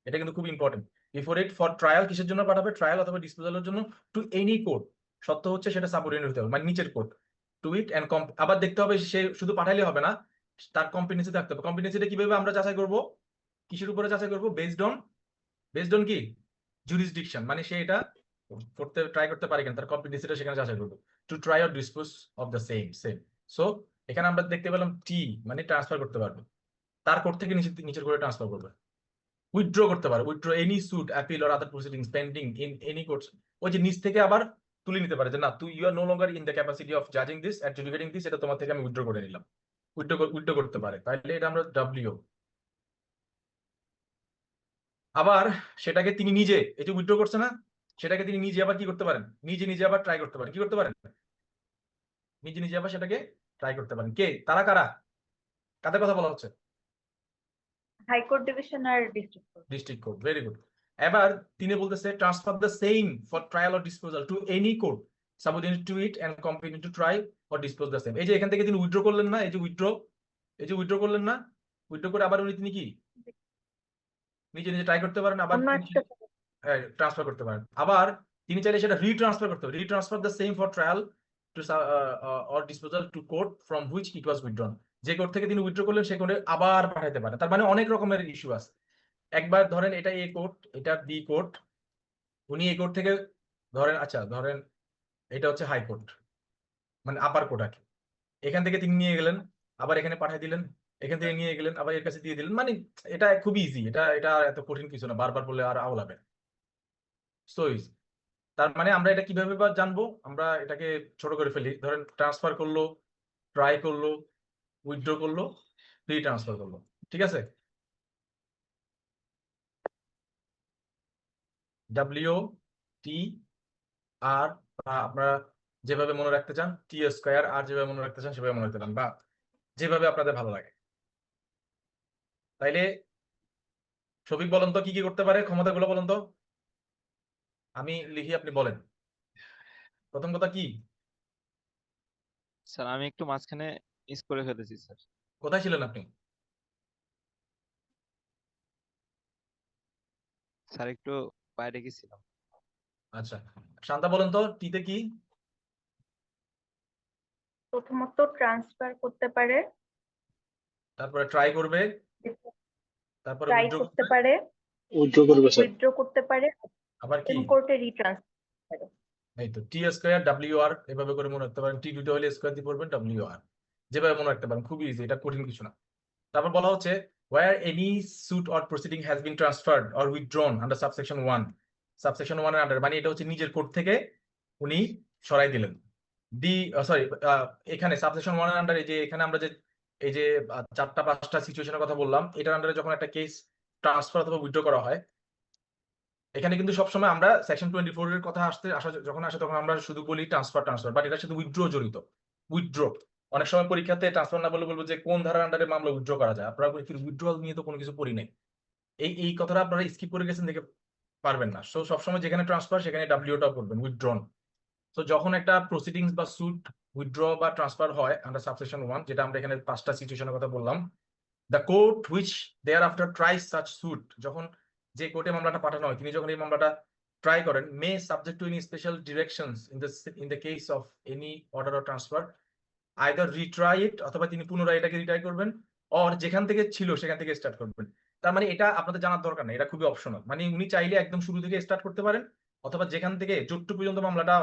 এটা কিন্তু খুব important. Before it for trial, কিসের জন্য পাঠাবে? ট্রায়াল অথবা ডিসপোজালের জন্য টু এনি কোর্ট। সত্য হচ্ছে সেটা সাবঅর্ডিনেট হতে হবে, মানে নিচের কোর্ট। টু ইট এন্ড আবার দেখতে হবে সে শুধু পাঠাইলে হবে না, তার কম্পিটেন্সি থাকতে হবে। কম্পিটেন্সিটা কিভাবে আমরা যাচাই করব? কিসের উপরে যাচাই করব? বেসড অন কি জুরিসডিকশন, মানে সে এটা করতে ট্রাই করতে পারে কিনা, তার কম্পিটেন্সিটা সেখানে যাচাই করবো। To try or dispose of the same. So এখানে আমরা দেখতে পেলাম টি মানে ট্রান্সফার করতে পারবে, তার কোর্ট থেকে নিচের কোর্টে ট্রান্সফার করবে। উইথড্র করতে পারে, withdraw any suit, appeal or other proceedings pending in any courts. ওই যে নিচ থেকে আবার তুলে নিতে পারে যে না, you are no longer in the capacity of জাজিং দিস, অ্যাডজুডিকেটিং দিস, এটা তোমার থেকে আমি উইথড্র করে নিলাম। উইথড্র করতে পারে, তাহলে এটা আমরা ডব্লিউ। আবার সেটাকে তিনি নিজে, এই যে উইথড্র করছে না, সেটাকে তিনি নিজে আবার কি করতে পারেন? নিজে আবার ট্রাই করতে পারেন। কি করতে পারেন? নিজে আবার সেটাকে ট্রাই করতে পারেন। কে? তারা কারা? কাদের কথা বলা হচ্ছে? হাইকোর্ট ডিভিশন আর ডিস্ট্রিক্ট কোর্ট। Very good. এবার তিনি বলতেছে transfer the same for trial or disposal to any court. subordinate to it and competent to try or dispose the same। এই যে এখান থেকে তিনি উইথড্র করলেন না, এই যে উইথড্র করলেন না, উইথড্র করে আবার তিনি কি নিজে নিজে ট্রাই করতে পারেন, আবার অন্য একটা ট্রান্সফার করতে পারেন, আবার তিনি চাইলে সেটা রিট্রান্সফার করতে পারেন, retransfer the same for trial to or disposal to court from which it was withdrawn. যে কোর্ট থেকে তিনি উইথড্র করলেন সে কোর্টে আবার পাঠাতে পারেন। তার মানে অনেক রকমের ইস্যু আছে। একবার ধরেন এটা এ কোর্ট, এটা বি কোর্ট, উনি এই কোর্ট থেকে ধরেন, আচ্ছা ধরেন এটা হচ্ছে হাইকোর্ট মানে আপার কোর্ট আর কি, এখান থেকে তিনি নিয়ে গেলেন আবার এখানে পাঠিয়ে দিলেন, এখান থেকে নিয়ে গেলেন আবার এর কাছে দিয়ে দিলেন, মানে এটা খুবই ইজি, এটা এটা এত কঠিন কিছু না, বারবার বললে আর আওলাবে। So easy. তার মানে আমরা এটা কিভাবে বা জানবো, আমরা এটাকে ছোট করে ফেলি, ধরেন ট্রান্সফার করলো, ট্রাই করলো, উইথড্র করলো, রিট্রান্সফার করলো, ঠিক আছে। ডাব্লিউ টি আর, আপনারা যেভাবে মনে রাখতে চান, টি স্কয়ার আর যেভাবে মনে রাখতে চান সেভাবে মনে রাখতে পারেন, বা যেভাবে আপনাদের ভালো লাগে। তাইলে শফিক বলেন তো কি কি করতে পারে, ক্ষমতাগুলো বলেন তো, আমি লিখি আপনি বলেন। প্রথম কথা কি, স্যার আমি একটু মাঝখানে মিস করে ফেলেছি স্যার। কোথায় ছিলেন আপনি? স্যার একটু বাইরে গেছিলাম। আচ্ছা শান্তা বলেন তো টিতে কি? প্রথমত ট্রান্সফার করতে পারে, তারপরে ট্রাই করবে, তারপরে ট্রাই উইথড্র করতে পারে, উইথড্র করবে স্যার। উইথড্র করতে পারে, আবার কি, এবং কোর্টে রিট্রান্সফার পারে। এই তো টি স্কয়ার ডাব্লিউ আর এভাবে করে মনে রাখতে পারেন, টি দুটো হলে স্কয়ার দিয়ে পড়বেন ডাব্লিউ আর, যেভাবে মনে রাখতে পারেন, খুবই ইজি, এটা কঠিন কিছু না। তারপর বলা হচ্ছে where any suit or proceeding has been transferred or withdrawn under subsection 1, subsection 1 এর আন্ডার, মানে এটা হচ্ছে নিজের কোর্ট থেকে উনি সরাই দিলেন। দি সরি, এখানে সাবসেকশন 1 এর আন্ডার, এই যে এখানে আমরা যে এই যে 4টা 5টা সিচুয়েশনের কথা বললাম, এটার আন্ডারে যখন একটা কেস ট্রান্সফার অথবা উইথড্র করা হয়, এখানে কিন্তু সবসময় আমরা সেকশন 24 এর কথা যখন আসে তখন আমরা শুধু বলি ট্রান্সফার, বাট এটার সাথে উইথড্র জড়িত। উইথড্র অনেক সময় পরীক্ষাতে ট্রান্সফার না বলে বলবো যে কোন ধারার আন্ডারে মামলা উইথড্র করা যায়, আপনারা উইথড্রয়াল নিয়ে তো কোনো কিছু পড়ি নাই, এই কথাটা আপনারা স্কিপ করে গেছেন দেখে পারবেন না। সো সবসময় যেখানে ট্রান্সফার সেখানে ডাব্লিউটা করবেন, উইথড্রন। তো যখন একটা প্রসিডিংস বা সুট উইথড্র বা ট্রান্সফার হয় আন্ডার সাবসেকশন 1, যেটা আমরা এখানে 5টা সিচুয়েশনের কথা বললাম, the court which thereafter tries such suit, যখন যে কোর্টে মামলাটা পাঠানো হয় তিনি যখন এই মামলাটা ট্রাই করেন, may subject to any special directions in the case of any order or transfer, either retry it, অথবা তিনি পুনরায় এটাকে রিট্রাই করবেন, অর যেখান থেকে ছিল সেখান থেকে স্টার্ট করবেন। তার মানে এটা আপনাদের জানার দরকার নেই, এটা খুবই অপশনাল, মানে উনি চাইলে একদম শুরু থেকে স্টার্ট করতে পারেন, অথবা যেখান থেকে যতটুকু পর্যন্ত মামলাটা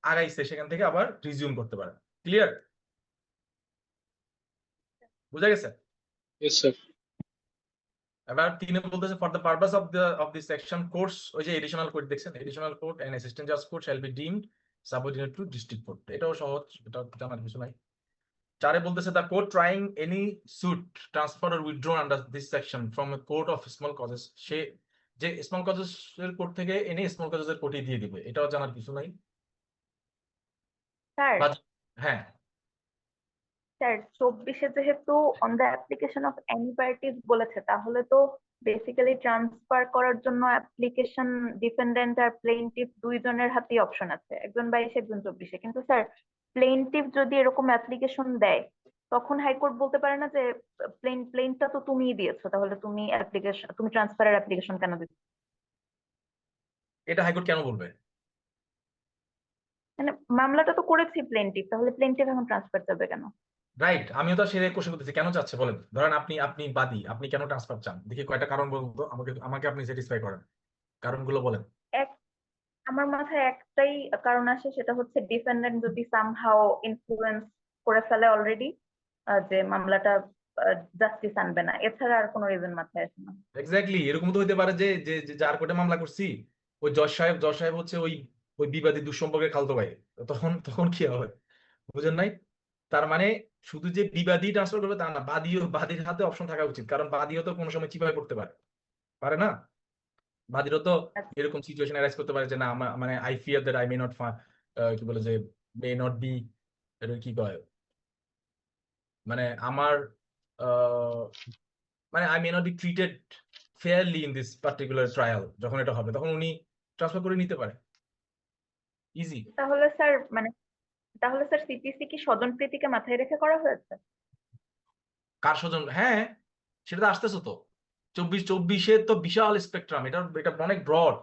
আগাইছে সেখান থেকে আবার রিজিউম করতে পারেন। ক্লিয়ার? বুঝা গেছে? Yes sir. এবার তিনি বলতেছে for the purpose of this section course, ওই যে এডিশনাল কোর্ট দেখছেন, এডিশনাল কোর্ট এন্ড অ্যাসিস্ট্যান্ট জাজ court shall be deemed subordinate to district court, এটাও সহজ, এটা জানার কিছু নাই। 4 বলতেছে the court trying any suit transfer or withdrawn under this section from a court of small causes, সে যে স্মল কজেস এর কোর্ট থেকে এনে স্মল কজেস এর কোর্টে দিয়ে দিবে, এটাও জানার কিছু নাই। স্যার হ্যাঁ স্যার 24-এ যেহেতু on the application of any parties বলেছে, তাহলে তো বেসিক্যালি ট্রান্সফার করার জন্য অ্যাপ্লিকেশন ডিফেন্ডেন্ট আর প্লেইনটিফ দুইজনের হাতেই অপশন আছে, একজন 22 একজন 24-এ। কিন্তু স্যার প্লেইনটিফ যদি এরকম অ্যাপ্লিকেশন দেয়, তখন হাইকোর্ট বলতে পারে না যে প্লেনটা তো তুমিই দিয়েছো, তাহলে তুমি ট্রান্সফারের অ্যাপ্লিকেশন কেন দিচ্ছ? এটা হাইকোর্ট কেন বলবে? মানে মামলাটা তো করেছি প্লেনটিফ, তাহলে প্লেনটিফ এখন ট্রান্সফার যাবে কেন? রাইট, আমিও তো সেটাই কোশ্চেন করতেছি, কেন চাচ্ছে বলেন। ধরেন আপনি বাদী, আপনি কেন ট্রান্সফার চান, দেখি কয়টা কারণ বলুন তো, আমাকে আপনি স্যাটিসফাই করেন, কারণগুলো বলেন। এক, আমার মাথায় একটাই কারণ আসে, সেটা হচ্ছে ডিফেন্ডেন্ট যদি সামহাও ইনফ্লুয়েন্স করে ফেলে অলরেডি, যে মামলাটা জাস্টিস আনবে না, এছাড়া আর কোনো রিজন মাথায় আসে না। এক্স্যাক্টলি, এরকম তো হইতে পারে যে যে যে যার কোর্টে মামলা করছি ওই জজ সাহেব হচ্ছে ওই ওই বিবাদী দুঃসম্পর্কের খালতো ভাই, তো তখন তখন কি হবে, বুঝেন নাই? তার মানে শুধু যে বিবাদী ট্রান্সফার করবে তা না, বাদীর হাতে অপশন থাকা উচিত, কারণ বাদীও তো কোনো সময় কিভাবে করতে পারে না, বাদীরও তো আচ্ছা, এরকম সিচুয়েশন অ্যারাইজ করতে পারে যে না মানে I fear that I may not কি বলে যে মে নট বি, এটা কি কয়, মানে আমার মানে I may not be treated fairly in this particular trial, যখন এটা হবে তখন উনি ট্রান্সফার করে নিতে পারে। ইজি। তাহলে স্যার সিপিসি কি স্বজনপ্রীতিকে মাথায় রেখে করা হয়েছে? কার স্বজন? হ্যাঁ, সেটা তো আসতেছে তো। 24 তো বিশাল স্পেকট্রাম, এটা অনেক ব্রড।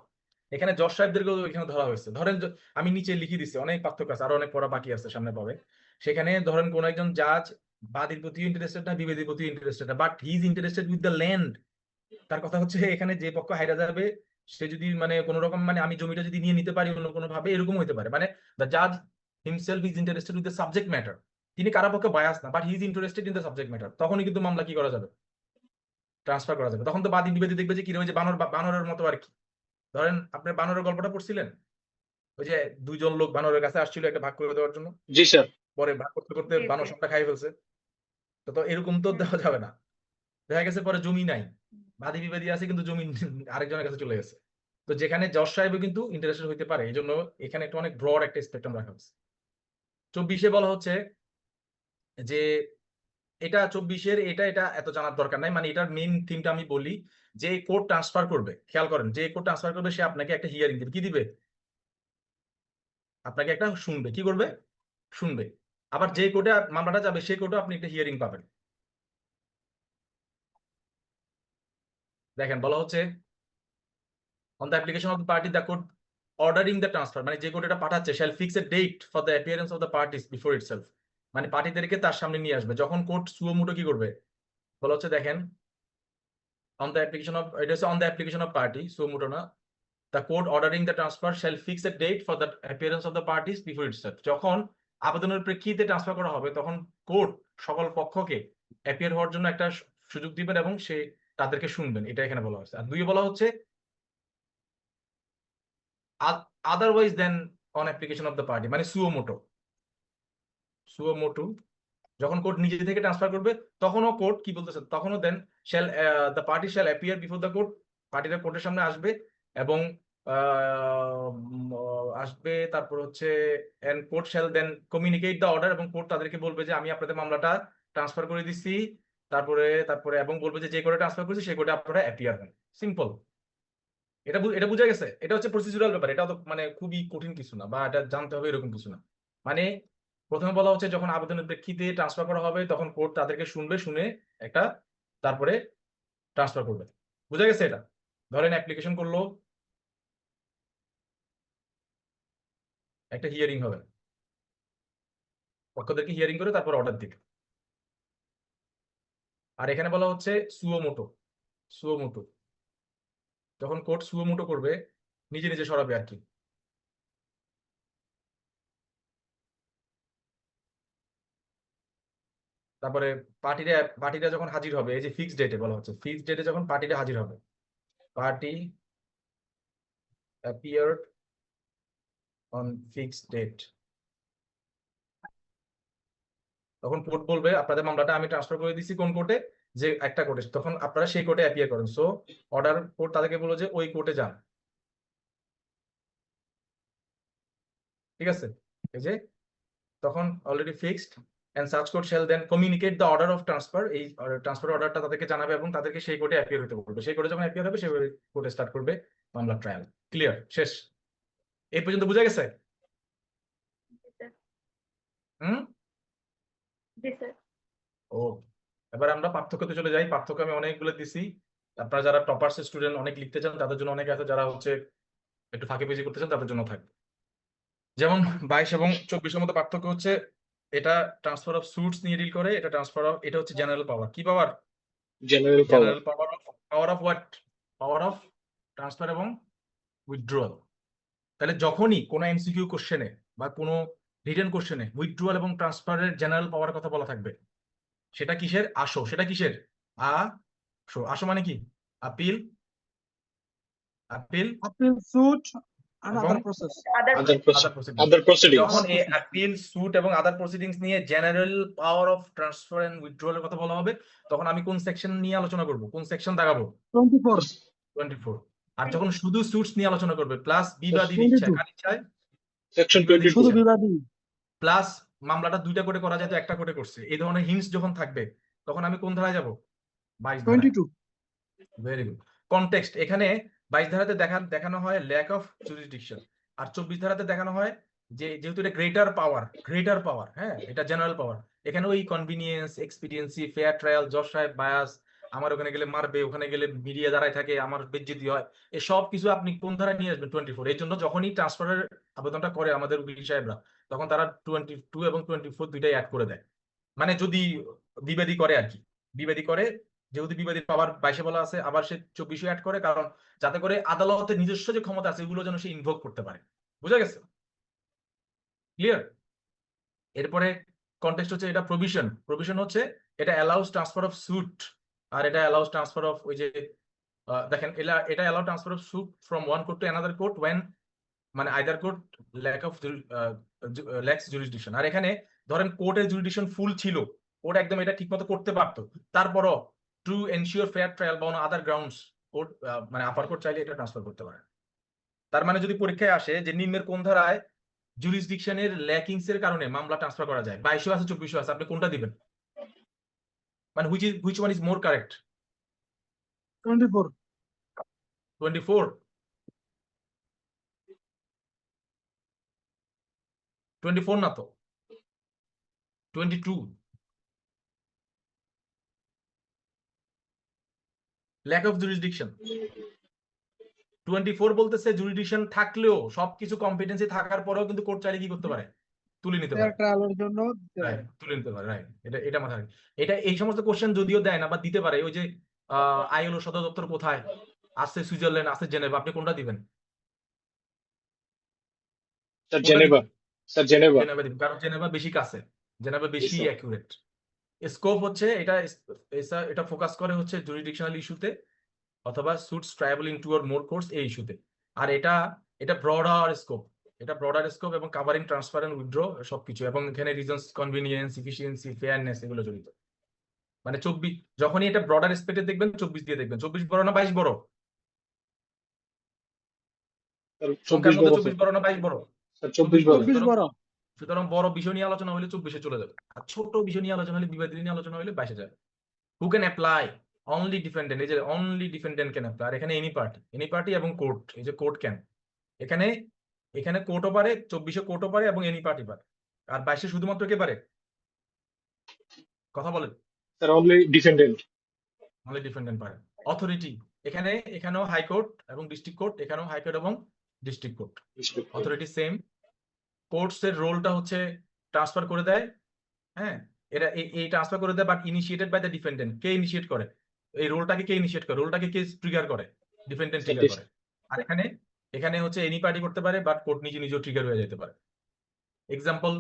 এখানে জজ সাহেবদেরকেও এখানে ধরা হয়েছে। ধরেন আমি নিচে লিখে দিচ্ছি, অনেক পার্থক্য আছে, আরো অনেক পড়া বাকি আছে, সামনে পাবে। সেখানে ধরেন কোন একজন জাজ বাদীর প্রতি ইন্টারেস্টেড না, বিবাদীর প্রতি ইন্টারেস্টেড না, but he is interested with the land. তার কথা হচ্ছে এখানে যে পক্ষ হাইরা যাবে সে যদি মানে কোন রকম মানে আমি জমিটা যদি নিয়ে নিতে পারি অন্য কোনো ভাবে, এরকম হতে পারে। মানে দ্য জাজ himself is interested with the subject matter. তিনি কারো পক্ষে বায়াস না, but he is interested in the subject matter. তখনই কিন্তু মামলা কি করা যাবে, ট্রান্সফার করা যাবে। তখন তো বাদী বিবাদী দেখবে যে কি রয়েছে বানরের মতো আর কি। ধরেন আপনি বানরের গল্পটা পড়ছিলেন, ওই যে দুইজন লোক বানরের কাছে আসছিল একটা ভাগ করে দেওয়ার জন্য, জি স্যার। পরে ভাগ করতে করতে জি, বানর জি। সবটা খাই ফেলছে। তো এরকম তো দেওয়া যাবে না। দেখা গেছে পরে জমি নাই, বাদী বিবাদী আছে কিন্তু জমি আরেকজনের কাছে চলে গেছে। তো যেখানে জজ সাহেবও কিন্তু ইন্টারেস্টেড হইতে পারে, এই জন্য এখানে একটা অনেক ব্রড একটা স্পেকট্রাম রাখা হচ্ছে। 24-এ বলা হচ্ছে যে এটা 24-এর এটা এটা এত জানার দরকার নাই, মানে এটার মেইন থিমটা আমি বলি। যে কোর্ট ট্রান্সফার করবে, খেয়াল করেন, যে কোর্ট ট্রান্সফার করবে সে আপনাকে একটা হিয়ারিং দিবে। কি দিবে? আপনাকে একটা শুনবে। কি করবে? শুনবে। আবার যে কোর্টে মামলাটা যাবে সেই কোর্টে আপনি একটা হিয়ারিং পাবেন। দেখেন বলা হচ্ছে on the application of the party the court ordering the transfer, মানে যে কোর্ট এটা পাঠাচ্ছে shall fix a date for the appearance of the parties before itself, মানে পার্টিদেরকে তার সামনে নিয়ে আসবে। যখন কোর্ট সুমোটো কি করবে বলা হচ্ছে, দেখেন on the application of, it is on the application of party suo motu না, the court ordering the transfer shall fix a date for the appearance of the parties before itself। যখন আবেদনের প্রেক্ষিতে transfer করা হবে তখন কোর্ট সকল পক্ষকে appear হওয়ার জন্য একটা সুযোগ দিবেন এবং সে তাদেরকে শুনবেন। এটা এখানে বলা হচ্ছে। আর দুই বলা হচ্ছে otherwise than on application of the party, মানে সুমোটো যখন কোর্ট নিজে থেকে ট্রান্সফার করবে তখনও কোর্ট কি বলতেছে, তখনও then shall the party shall appear before the court, পার্টিরা কোর্টের সামনে আসবে এবং আসবে। তারপর হচ্ছে and court shall then communicate the order, এবং কোর্ট তাদেরকে বলবে যে আমি আপনাদের মামলাটা ট্রান্সফার করে দিচ্ছি। তারপরে তারপরে এবং বলবে যে কোর্টে ট্রান্সফার করেছি সেই কোর্টে আপনারা অ্যাপিয়ার হন। সিম্পল। এটা বুঝা গেছে? এটা হচ্ছে প্রসিডিউরাল ব্যাপার, এটা তো মানে খুবই কঠিন কিছু না বা এটা জানতে হবে এরকম কিছু না। মানে প্রথমে বলা হচ্ছে যখন আবেদনের প্রেক্ষিতে ট্রান্সফার করা হবে তখন কোর্ট তাদেরকে শুনবে, শুনে একটা তারপরে ট্রান্সফার করবে। বুঝা গেছে? এটা ধরেন অ্যাপ্লিকেশন করলো, একটা হিয়ারিং হবে, পক্ষদেরকে হিয়ারিং করে তারপর অর্ডার দিবে। আর এখানে বলা হচ্ছে সুমোটো যখন কোর্ট সুমোটো করবে নিজে নিজে সরাবে আর কি। তারপরে পার্টিরা যখন হাজির হবে, এই যে ফিক্সড ডেটে বলা হচ্ছে, ফিক্সড ডেটে যখন পার্টিরা হাজির হবে, party appeared on fixed date, তখন কোর্ট বলবে আপনাদের মামলাটা আমি ট্রান্সফার করে দিচ্ছি কোন কোর্টে, যে একটা কোর্টে, তখন আপনারা সেই কোর্টে অ্যাপিয়ার করেন। সো অর্ডার কোর্ট তাদেরকে বললো যে ওই কোর্টে যান। ঠিক আছে? এই যে তখন already fixed and such court shall then communicate the order of transfer, এই ট্রান্সফার অর্ডারটা তাদেরকে জানাবে এবং তাদেরকে সেই কোর্টে অ্যাপিয়ার হতে বলবে। সেই কোর্টে যখন অ্যাপিয়ার হবে সেই কোর্টে স্টার্ট করবে মামলা ট্রায়াল। ক্লিয়ার? শেষ? এই পর্যন্ত বুঝা গেছে? হুম? জি স্যার। ও, এবার আমরা পার্থক্যতে চলে যাই। পার্থক্য আমি অনেকগুলো দিছি। আপনারা যারা টপার্স স্টুডেন্ট অনেক লিখতে চান তাদের জন্য অনেক আছে, যারা হচ্ছে একটু ফাঁকিবাজি করতে চান তাদের জন্য থাকবে। যেমন 22 এবং 24-এর মধ্যে পার্থক্য হচ্ছে এটা ট্রান্সফার অফ সুটস নিয়ে ডিল করে, এটা হচ্ছে জেনারেল পাওয়ার। কি power? General power. General power of what? Power of transfer এবং উইথড্রয়াল। তাহলে যখনই কোনো এমসিকিউ কোশ্চেনে বা কোনো রিটেন কোশ্চেনে উইথড্রয়াল এবং ট্রান্সফারের জেনারেল পাওয়ার কথা বলা থাকবে, সেটা কিসের? সেটা কিসের? আসো মানে কি? আপিল suit and এবং other process. Other other proceedings. যখন এই আপিল সুট এবং আদার প্রসিডিংস নিয়ে general power of transfer and উইথড্রয়ালের কথা বলা হবে, তখন আমি কোন সেকশন নিয়ে আলোচনা করব? কোন সেকশন দাগাবো? 24. 24। আর যখন শুধু সুটস নিয়ে আলোচনা করবে প্লাস বিবাদীর 22 ইচ্ছা, কার ইচ্ছায়? সেকশন বিবাদীর 22। শুধু ইচ্ছা। বিবাদী। প্লাস মামলাটা 2টা কোর্টে করা যায় তো একটা কোর্টে করছে, এই ধরনের হিন্টস যখন থাকবে তখন আমি কোন ধারায় যাব? 22 ধারায়। 22. Very good. কনটেক্সট, এখানে 22 ধারাতে দেখানো হয় ল্যাক অফ জুরিসডিকশন, আর 24 ধারাতে দেখানো হয় যেহেতু এটা গ্রেটার পাওয়ার, হ্যাঁ, এটা জেনারেল পাওয়ার, এখানে ওই কনভিনিয়েন্স, এক্সপিডিয়েন্সি, ফেয়ার ট্রায়াল, জজ সাহেব বায়াস, আমার ওখানে গেলে মারবে, ওখানে গেলে মিডিয়া দাঁড়ায় থাকে, আমার বেজ্জতি হয়, এই সব কিছু আপনি কোন ধারায় নিয়ে আসবেন 24। এর জন্য যখনই ট্রান্সফারের আবেদনটা করে আমাদের উকিল সাহেবরা, তখন তারা 22 এবং 24 দুইটাই অ্যাড করে দেয়। মানে যদি বিবাদী করে আর কি, বিবাদী করে, যেহেতু বিবাদীর পাওয়ার 22 বলা আছে, আবার সে 24 অ্যাড করে, কারণ যাতে করে আদালতের নিজস্ব যে ক্ষমতা আছে এগুলো যেন সে ইনভোক করতে পারে। বুঝা গেছে? ক্লিয়ার? এরপরে কন্টেক্সট হচ্ছে এটা প্রভিশন হচ্ছে এটা অ্যালাউস ট্রান্সফার অফ সুট, আর এটা অ্যালাউস ট্রান্সফার অফ ওই যে দেখেন এটা allow transfer of suit from one court to another court when মানে আইদার কোর্ট ল্যাক্স জুরিসডিকশন। আর এখানে ধরেন কোর্টের জুরিসডিকশন ফুল ছিল, কোর্ট একদম এটা ঠিকমতো করতে পারতো, তারপরও টু এনশিওর ফেয়ার ট্রায়াল বা আদার গ্রাউন্ডস কোর্ট মানে আপার কোর্ট চাইলে এটা ট্রান্সফার করতে পারে। তার মানে যদি পরীক্ষায় আসে যে নিম্নের কোন ধারায় জুরিসডিকশনের ল্যাকিংস এর কারণে মামলা ট্রান্সফার করা যায়, 22 আছে 24 আছে, আপনি কোনটা দিবেন? মানে which one is more correct? 24. 24? 24 না তো, 22। Lack of jurisdiction. 24 বলতেছে জুরিসডিকশন থাকলেও সবকিছু কম্পিটেন্সি থাকার পরেও কিন্তু কোর্ট চাইলে কি করতে পারে? তুলে নিতে Fair পারে। trial এর জন্য দিতে রাইট, হবে। তুলে নিতে পারে, রাইট। এটা মাথায় রাখবেন। এটা এই সমস্ত কোশ্চেন যদিও দেয় না বা দিতে পারে, ওই যে আইএলও সদর দপ্তর কোথায় আছে, সুইজারল্যান্ড আছে, জেনেভা, আপনি কোনটা দিবেন? Sir, কোনটা Geneva. দিবেন? Sir, Geneva. জেনেভা দিবেন, কারণ জেনেভা বেশি কাছে, জেনেভা Yes, বেশি sir. অ্যাকুরেট। স্কোপ হচ্ছে এটা ফোকাস করে হচ্ছে জুরিডিকশনাল ইস্যুতে অথবা suits triable in two or more courts এই ইস্যুতে। আর এটা ব্রডার স্কোপ এবং কাভারিং ট্রান্সফার এন্ড উইথড্র সবকিছু, এবং এখানে রিজনস, কনভিনিয়েন্স, এফিসিয়েন্সি, ফেয়ারনেস এগুলো জড়িত। মানে 24, যখনই এটা ব্রডার স্পেক্টে দেখবেন 24 দিয়ে দেখবেন। 24 বড় না 22 বড়? Sir, সংখ্যার 24 মধ্যে বড়, 24 sir. বড় না 22 বড়? Sir, 24 বড়। 24 বড়। সুতরাং বড় বিষয় নিয়ে আলোচনা হলে 24-এ চলে যাবে, আর ছোট বিষয় নিয়ে আলোচনা হলে, বিবাদী নিয়ে আলোচনা হলে 22-এ যাবে। Who can apply? Only defendant. এই যে অনলি ডিফেন্ডেন্ট ক্যান অ্যাপ্লাই। আর এখানে এনি পার্টি এবং কোর্ট, এই যে কোর্ট ক্যান, এখানে কোর্টও পারে, 24-এ কোর্টও পারে এবং এনি পার্টি পারে। আর 22-এ শুধুমাত্র কে পারে? কথা বলেন। Sir, only defendant. Only defendant পারে। অথরিটি এখানেও হাইকোর্ট এবং ডিস্ট্রিক্ট কোর্ট, এখানেও হাইকোর্ট এবং district court. Authority same. Courts এর রোলটা হচ্ছে ট্রান্সফার করে দেয়, হ্যাঁ, এটা এই ট্রান্সফার করে দেয়, but initiated by the defendant. কে ইনিশিয়েট করে এই রোলটাকে? কে ইনিশিয়েট করে রোলটাকে? কে ট্রিগার করে? ডিফেন্ডেন্ট Sir, ট্রিগার করে। আর এখানে হচ্ছে এনি পার্টি করতে পারে, বাট কোর্ট নিজেও ট্রিগার হয়ে যেতে পারে। এক্সাম্পল,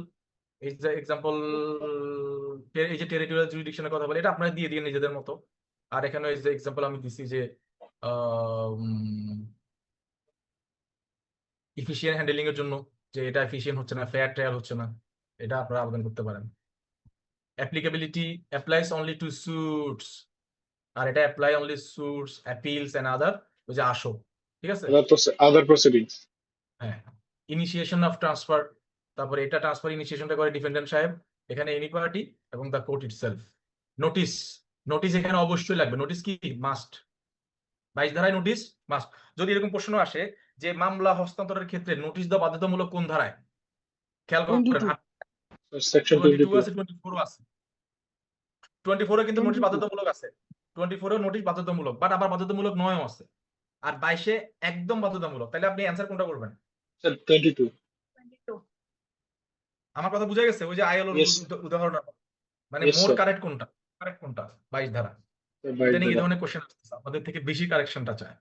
এই যে টেরিটোরিয়াল জুরিডিকশনের কথা বলে, এটা আপনারা দিয়ে দিয়ে নিজেদের মতো। আর এখানে এই যে এক্সাম্পল আমি দিচ্ছি যে এফিশিয়েন্ট হ্যান্ডেলিং এর জন্য, যে এটা এফিশিয়েন্ট হচ্ছে না, ফেয়ার ট্রায়াল হচ্ছে না, এটা আপনারা আবেদন করতে পারেন। Applicability applies only to suits, আর এটা apply only suits, appeals and other, ওই যে আসো, ঠিক আছে? Other proceedings. হ্যাঁ, ইনিশিয়েশন অফ ট্রান্সফার, তারপরে এটা ট্রান্সফার ইনিশিয়েশনটা করে ডিফেন্ডেন্ট সাহেব, এখানে এনি পার্টি এবং দ্য কোর্ট ইটসেলফ। নোটিস এখানে অবশ্যই লাগবে। নোটিস কি মাস্ট? 22 ধারায় নোটিস মাস্ট। যদি এরকম প্রশ্ন আসে যে মামলা হস্তান্তরের ক্ষেত্রে নোটিশ দেওয়া বাধ্যতামূলক কোন ধারায়, খেয়াল করেন। 22. Sir, Section 22 22. আছে, 24 আছে। 24 এ কিন্তু নোটিশ 22 বাধ্যতামূলক আছে, 24 এ নোটিশ বাধ্যতামূলক, বাট আবার বাধ্যতামূলক নয়ও আছে। আর 22-এ একদম বাধ্যতামূলক। তাহলে আপনি অ্যান্সার কোনটা করবেন? Sir, 22. 22. আমার কথা বুঝে গেছে? ওই যে আইএলওর Yes. উদাহরণ, মানে Yes, মোর sir. কারেক্ট কোনটা? 22 ধারা। Sir, by ইদানিং এই the ধরনের কোশ্চেন আসতেছে, আমাদের থেকে বেশি কারেকশনটা চায়।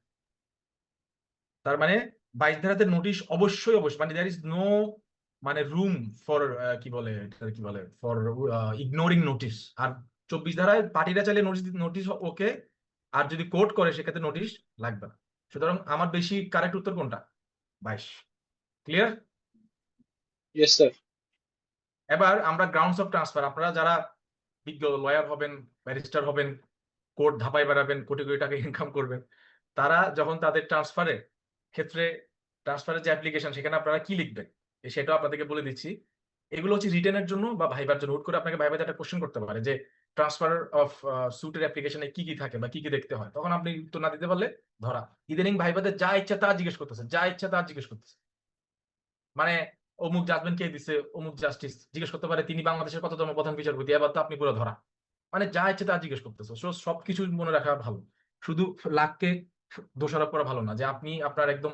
তার মানে 22 ধারাতে নোটিশ অবশ্যই মানে দেয়ার ইজ নো মানে রুম ফর কি বলে ফর ইগনোরিং নোটিশ। আর 24 ধারায় পার্টিরা চাইলে নোটিশ ওকে, আর যদি কোর্ট করে সেক্ষেত্রে নোটিশ লাগবে না। সুতরাং আমার বেশি কারেক্ট উত্তর কোনটা? 22। ক্লিয়ার? Yes, sir. এবার আমরা গ্রাউন্ডস অফ ট্রান্সফার, আপনারা যারা বিজ্ঞ লয়ার হবেন, ব্যারিস্টার হবেন, কোর্ট ধাপায় বেড়াবেন, কোটি কোটি টাকা ইনকাম করবেন, তারা যখন তাদের ট্রান্সফারের যে অ্যাপ্লিকেশন, সেখানে আপনারা কি লিখবেন সেটাও আপনাদেরকে বলে দিচ্ছি। এগুলো হচ্ছে রিটেনের জন্য বা ভাইবার জন্য। হুট করে আপনাকে ভাইভাতে একটা কোশ্চেন করতে পারে যে ট্রান্সফার অফ সুটের অ্যাপ্লিকেশনে কি কি থাকে বা কি কি দেখতে হয়, তখন আপনি উত্তর না দিতে পারলে ধরা। ইদানিং ভাইভাতে যা ইচ্ছা তা জিজ্ঞেস করতেছে, মানে অমুক জাজমেন্ট কে দিছে, অমুক জাস্টিস জিজ্ঞেস করতে পারে তিনি বাংলাদেশের কততম প্রধান বিচারপতি, এবার তো আপনি পুরো ধরা। মানে যা ইচ্ছে তা জিজ্ঞেস করতেছো। সবকিছু মনে রাখা ভালো, শুধু লাককে দোষারোপ করা ভালো না। যে আপনি আপনার একদম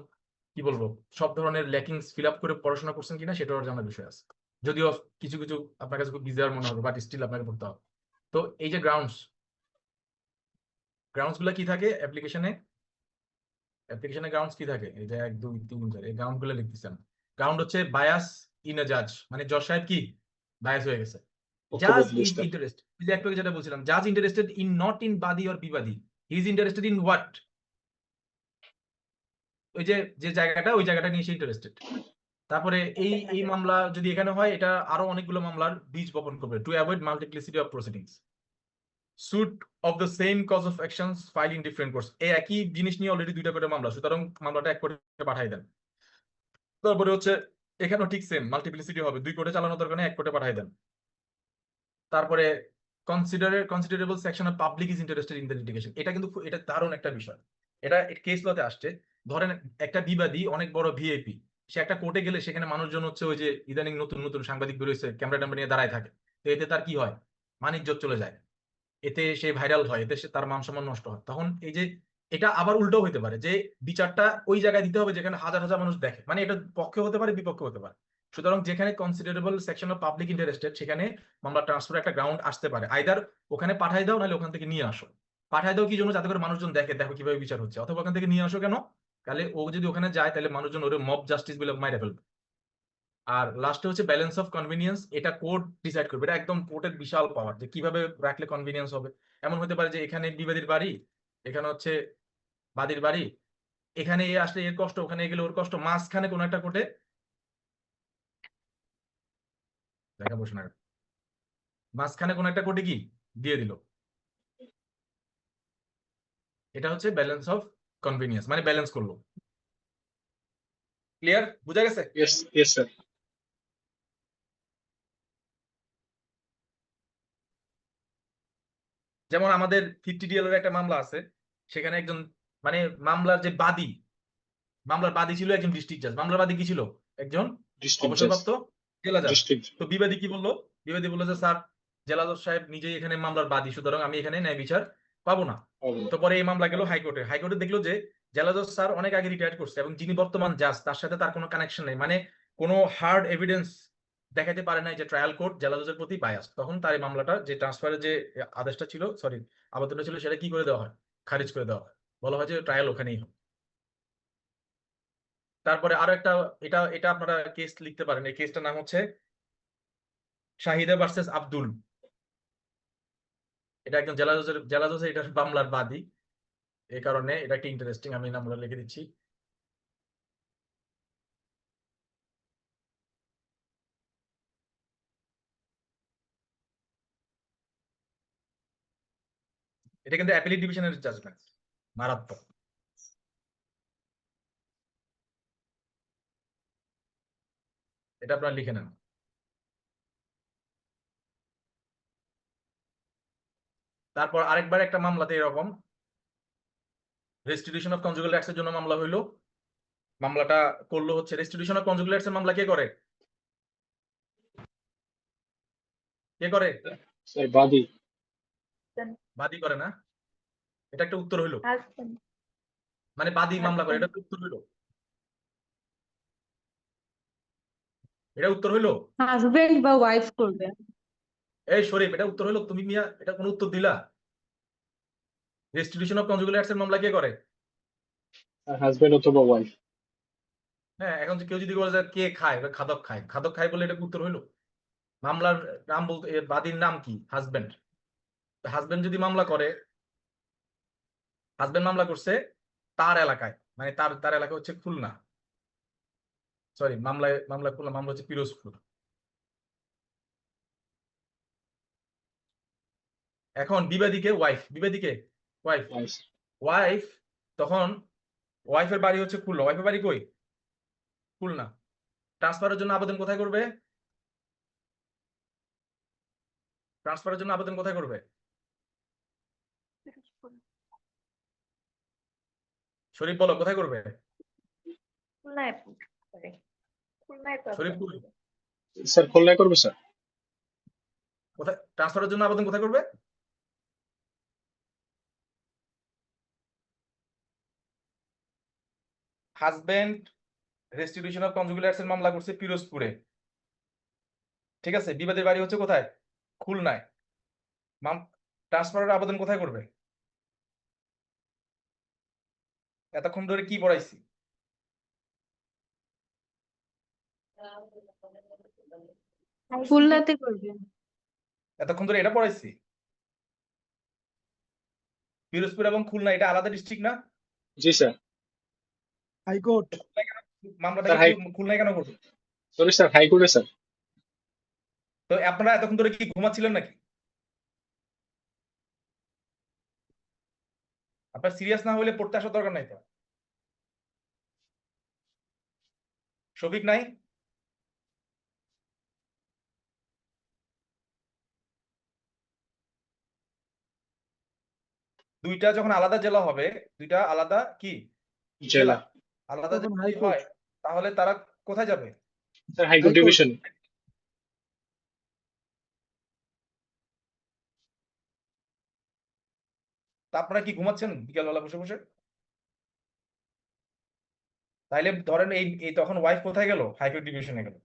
কি বলবো সব ধরনের ল্যাকিংস ফিল আপ করে পড়াশোনা করছেন কিনা সেটাও জানার বিষয় আছে। যদিও কিছু কিছু আপনার কাছে খুব বিজার মনে হবে, বাট স্টিল আপনাকে পড়তে হবে। তো এই যে গ্রাউন্ডস গুলো কি থাকে অ্যাপ্লিকেশনে গ্রাউন্ডস কি থাকে? এই যে 1 2 3 4 এই গ্রাউন্ড গুলো লিখতেছেন। গ্রাউন্ড হচ্ছে বায়াস ইন এ জাজ, মানে জজ সাহেব কি বায়াস হয়ে গেছে। Okay, জাজ but ইজ list. ইন্টারেস্ট, এই যে একটু আগে যেটা বলছিলাম, জাজ ইন্টারেস্টেড ইন নট ইন বাদী অর বিবাদী, he is interested in what? ওই যে যে জায়গাটা, ওই জায়গাটা নিয়ে সে ইন্টারেস্টেড। তারপরে এই মামলা যদি এখানে হয়, এটা আরো অনেকগুলো মামলার বীজ বপন করবে। To avoid multiplicity of proceedings, suit of the same cause of actions file in different courts. এই একই জিনিস নিয়ে অলরেডি 2টা করে মামলা, সুতরাং মামলাটা 1 কোর্টে পাঠাই দেন। তারপরে হচ্ছে এখানেও ঠিক সেম মাল্টিপ্লিসিটি হবে, 2 কোর্টে চালানো দরকার নেই, 1 কোর্টে পাঠাই দেন। তারপরে considerable section of public is interested in the litigation, এটা কিন্তু এটা দারুণ একটা বিষয়। এটা কেস লতে আসছে। ধরেন একটা বিবাদী অনেক বড় ভিআইপি, সে একটা কোর্টে গেলে সেখানে মানুষজন হচ্ছে ওই যে ইদানিং নতুন নতুন সাংবাদিক বেরোইছে, ক্যামেরা ট্যামেরা নিয়ে দাঁড়ায় থাকে। তো এতে তার কি হয়? মান ইজ্জত চলে যায়, এতে সে ভাইরাল হয়, এতে তার মান সম্মান নষ্ট হয়। তখন এই যে এটা আবার উল্টো হতে পারে, যে বিচারটা ওই জায়গায় দিতে হবে যেখানে হাজার হাজার মানুষ দেখে, মানে এটা পক্ষে হতে পারে বিপক্ষে হতে পারে। সুতরাং যেখানে considerable section of public interested, সেখানে মামলা ট্রান্সফার একটা গ্রাউন্ড আসতে পারে। আইদার ওখানে পাঠাই দাও, নাহলে ওখান থেকে নিয়ে আসো। পাঠাই দাও কি জন্য? যাতে করে মানুষজন দেখে, দেখো কিভাবে বিচার হচ্ছে। অথবা ওখান থেকে নিয়ে আসো কেন? তাহলে ও যদি ওখানে যায়, তাহলে মানুষজন ওরে মব জাস্টিস বলে মাইরে ফেলবে। আর লাস্টে হচ্ছে ব্যালেন্স অফ কনভিনিয়েন্স, এটা কোর্ট ডিসাইড করবে। এটা একদম কোর্টের বিশাল পাওয়ার, যে কিভাবে রাখলে কনভিনিয়েন্স হবে। এমন হতে পারে যে এখানে বিবাদীর বাড়ি, এখানে হচ্ছে বাদীর বাড়ি, এখানে এ আসলে এর কষ্ট, ওখানে গেলে ওর কষ্ট, মাঝখানে কোনো একটা কোর্টে দেখা বসে না, মাঝখানে কোনো একটা কোর্টে কি দিয়ে দিল। এটা হচ্ছে ব্যালেন্স অফ কনভিনিয়েন্স, মানে ব্যালেন্স করলো। ক্লিয়ার? বুঝা গেছে? Yes, yes, sir. যেমন আমাদের 50DL এর একটা মামলা আছে, সেখানে একজন মানে মামলার যে বাদী, মামলার বাদী ছিল একজন ডিস্ট্রিক্ট জাজ। মামলার বাদী কি ছিল? একজন District judge. অবসরপ্রাপ্ত জেলা জাজ। District. তো বিবাদী কি বললো? বিবাদী বললো যে স্যার, জেলা জজ সাহেব নিজেই এখানে মামলার বাদী, সুতরাং আমি এখানে ন্যায় বিচার পাবো না। Oh, তো পরে এই মামলা গেল হাইকোর্টে। হাইকোর্টে দেখলো যে জেলা জজ স্যার অনেক আগে রিটায়ার করছে, এবং যিনি বর্তমান জাজ তার সাথে তার কোনো কানেকশন নেই, মানে কোনো হার্ড এভিডেন্স দেখাতে পারে নাই যে ট্রায়াল কোর্ট জেলা জজের প্রতি বায়াস। তখন তার এই মামলাটা, যে ট্রান্সফারের যে আদেশটা ছিল, সরি আবেদনটা ছিল, সেটা কি করে দেওয়া হয়? খারিজ করে দেওয়া হয়। বলা হয় যে ট্রায়াল ওখানেই হবে। তারপরে আরো একটা, এটা এটা আপনারা কেস লিখতে পারেন। এই কেসটার নাম হচ্ছে শাহিদা ভার্সেস আব্দুল। এটা একজন জেলা জজ এটার মামলার বাদী, এই কারণে এটা একটা ইন্টারেস্টিং, আমি নামগুলো লিখে দিচ্ছি। এটা কিন্তু অ্যাপিলেট ডিভিশনের জাজমেন্ট, মারাত্মক। এটা আপনারা লিখে নেন। তারপর আরেকবার একটা মামলাতে এরকম রেস্টিটিউশন অফ কনজুগাল রাইটস এর জন্য মামলা হইলো। মামলাটা করলো হচ্ছে, রেস্টিটিউশন অফ কনজুগাল রাইটস এর মামলা কে করে? কে করে? sir, Badi. বাদী করে না? এটা একটা উত্তর হইলো, হাজবেন্ড মানে বাদী মামলা করে, Husband. এটা একটা উত্তর হইলো। এটা উত্তর হইলো। হাজবেন্ড বা ওয়াইফ করবে। এই শরীফ, এটা উত্তর হইলো? তুমি মিয়া এটা কোন উত্তর দিলা? রেস্টিটিউশন অফ কনজুগাল রাইটস এর মামলা কে করে? Husband অথবা wife. হ্যাঁ, এখন কেউ যদি বলে যে কে খায়, খাদক খায়, খাদক খায় বলে এটা কি উত্তর হইলো? মামলার নাম বলতে, বাদীর নাম কি? হাজবেন্ড। হাজবেন্ড যদি মামলা করে, হাজবেন্ড মামলা করছে তার এলাকায়, মানে তার তার এলাকা হচ্ছে খুলনা, সরি মামলা খুলনা, মামলা হচ্ছে পিরোজপুর। এখন বিবাদীকে ওয়াইফ, বিবাদীকে ওয়াইফ, Wife. ওয়াইফ তখন ওয়াইফের বাড়ি হচ্ছে খুলনা, ওয়াইফের বাড়ি কই? খুলনা। ট্রান্সফারের জন্য আবেদন কোথায় করবে? ট্রান্সফারের জন্য আবেদন কোথায় করবে? শরীফ বলো, কোথায় করবে? খুলনায় করে। খুলনায় তো শরীফ আছে। কই? স্যার খুলনায় করবে স্যার? কোথায় ট্রান্সফারের জন্য আবেদন কোথায় করবে? Husband restitution of conjugal rights এর মামলা করছে পিরোজপুরে, ঠিক আছে? বিবাদের বাড়ি হচ্ছে কোথায়? খুলনায়। ট্রান্সফারের আবেদন কোথায় করবে? এতক্ষণ ধরে কি পড়াইছি? খুলনাতে করবে। এতক্ষণ ধরে এটা পড়াইছি? পিরোজপুর এবং খুলনা এটা আলাদা ডিস্ট্রিক্ট না? জি স্যার। হাইকোর্ট। মামলাটা স্যার, কি খুলনায় কেন করবে? সরি স্যার, হাইকোর্টে স্যার। তো আপনারা এতক্ষণ ধরে কি ঘুমাচ্ছিলেন নাকি? আপনার সিরিয়াস না হলে পড়তে আসার দরকার নাই তো। শফিক নাই? দুইটা যখন আলাদা জেলা হবে, দুইটা আলাদা কি জেলা। আলাদা তখন যদি হাইকোর্ট। হয় তাহলে তারা কোথায় যাবে? Sir high court high court. ডিভিশন। তা আপনারা কি ঘুমাচ্ছেন বিকালবেলা বসে বসে? তাইলে ধরেন এই তখন ওয়াইফ কোথায় গেল? হাইকোর্ট ডিভিশনে গেল।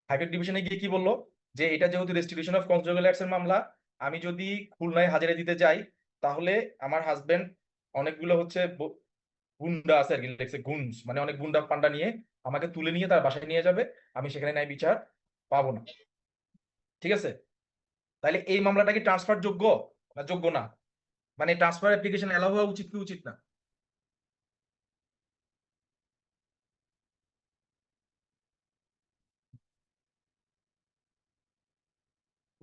হাইকোর্ট ডিভিশনে গিয়ে কি বললো? যে এটা যেহেতু রেস্টিটিউশন অফ কনজুগাল রাইটস এর মামলা, আমি যদি খুলনায় হাজিরা দিতে যাই তাহলে আমার হাজবেন্ড অনেকগুলো হচ্ছে গুন্ডা আছে আর কি, লেখছে গুন্স, মানে অনেক গুন্ডা পান্ডা নিয়ে আমাকে তুলে নিয়ে তার বাসায় নিয়ে যাবে, আমি সেখানে ন্যায় বিচার পাবো না, ঠিক আছে? তাহলে এই মামলাটা কি ট্রান্সফার যোগ্য না যোগ্য না? মানে ট্রান্সফার অ্যাপ্লিকেশন এলাও হওয়া উচিত কি উচিত না?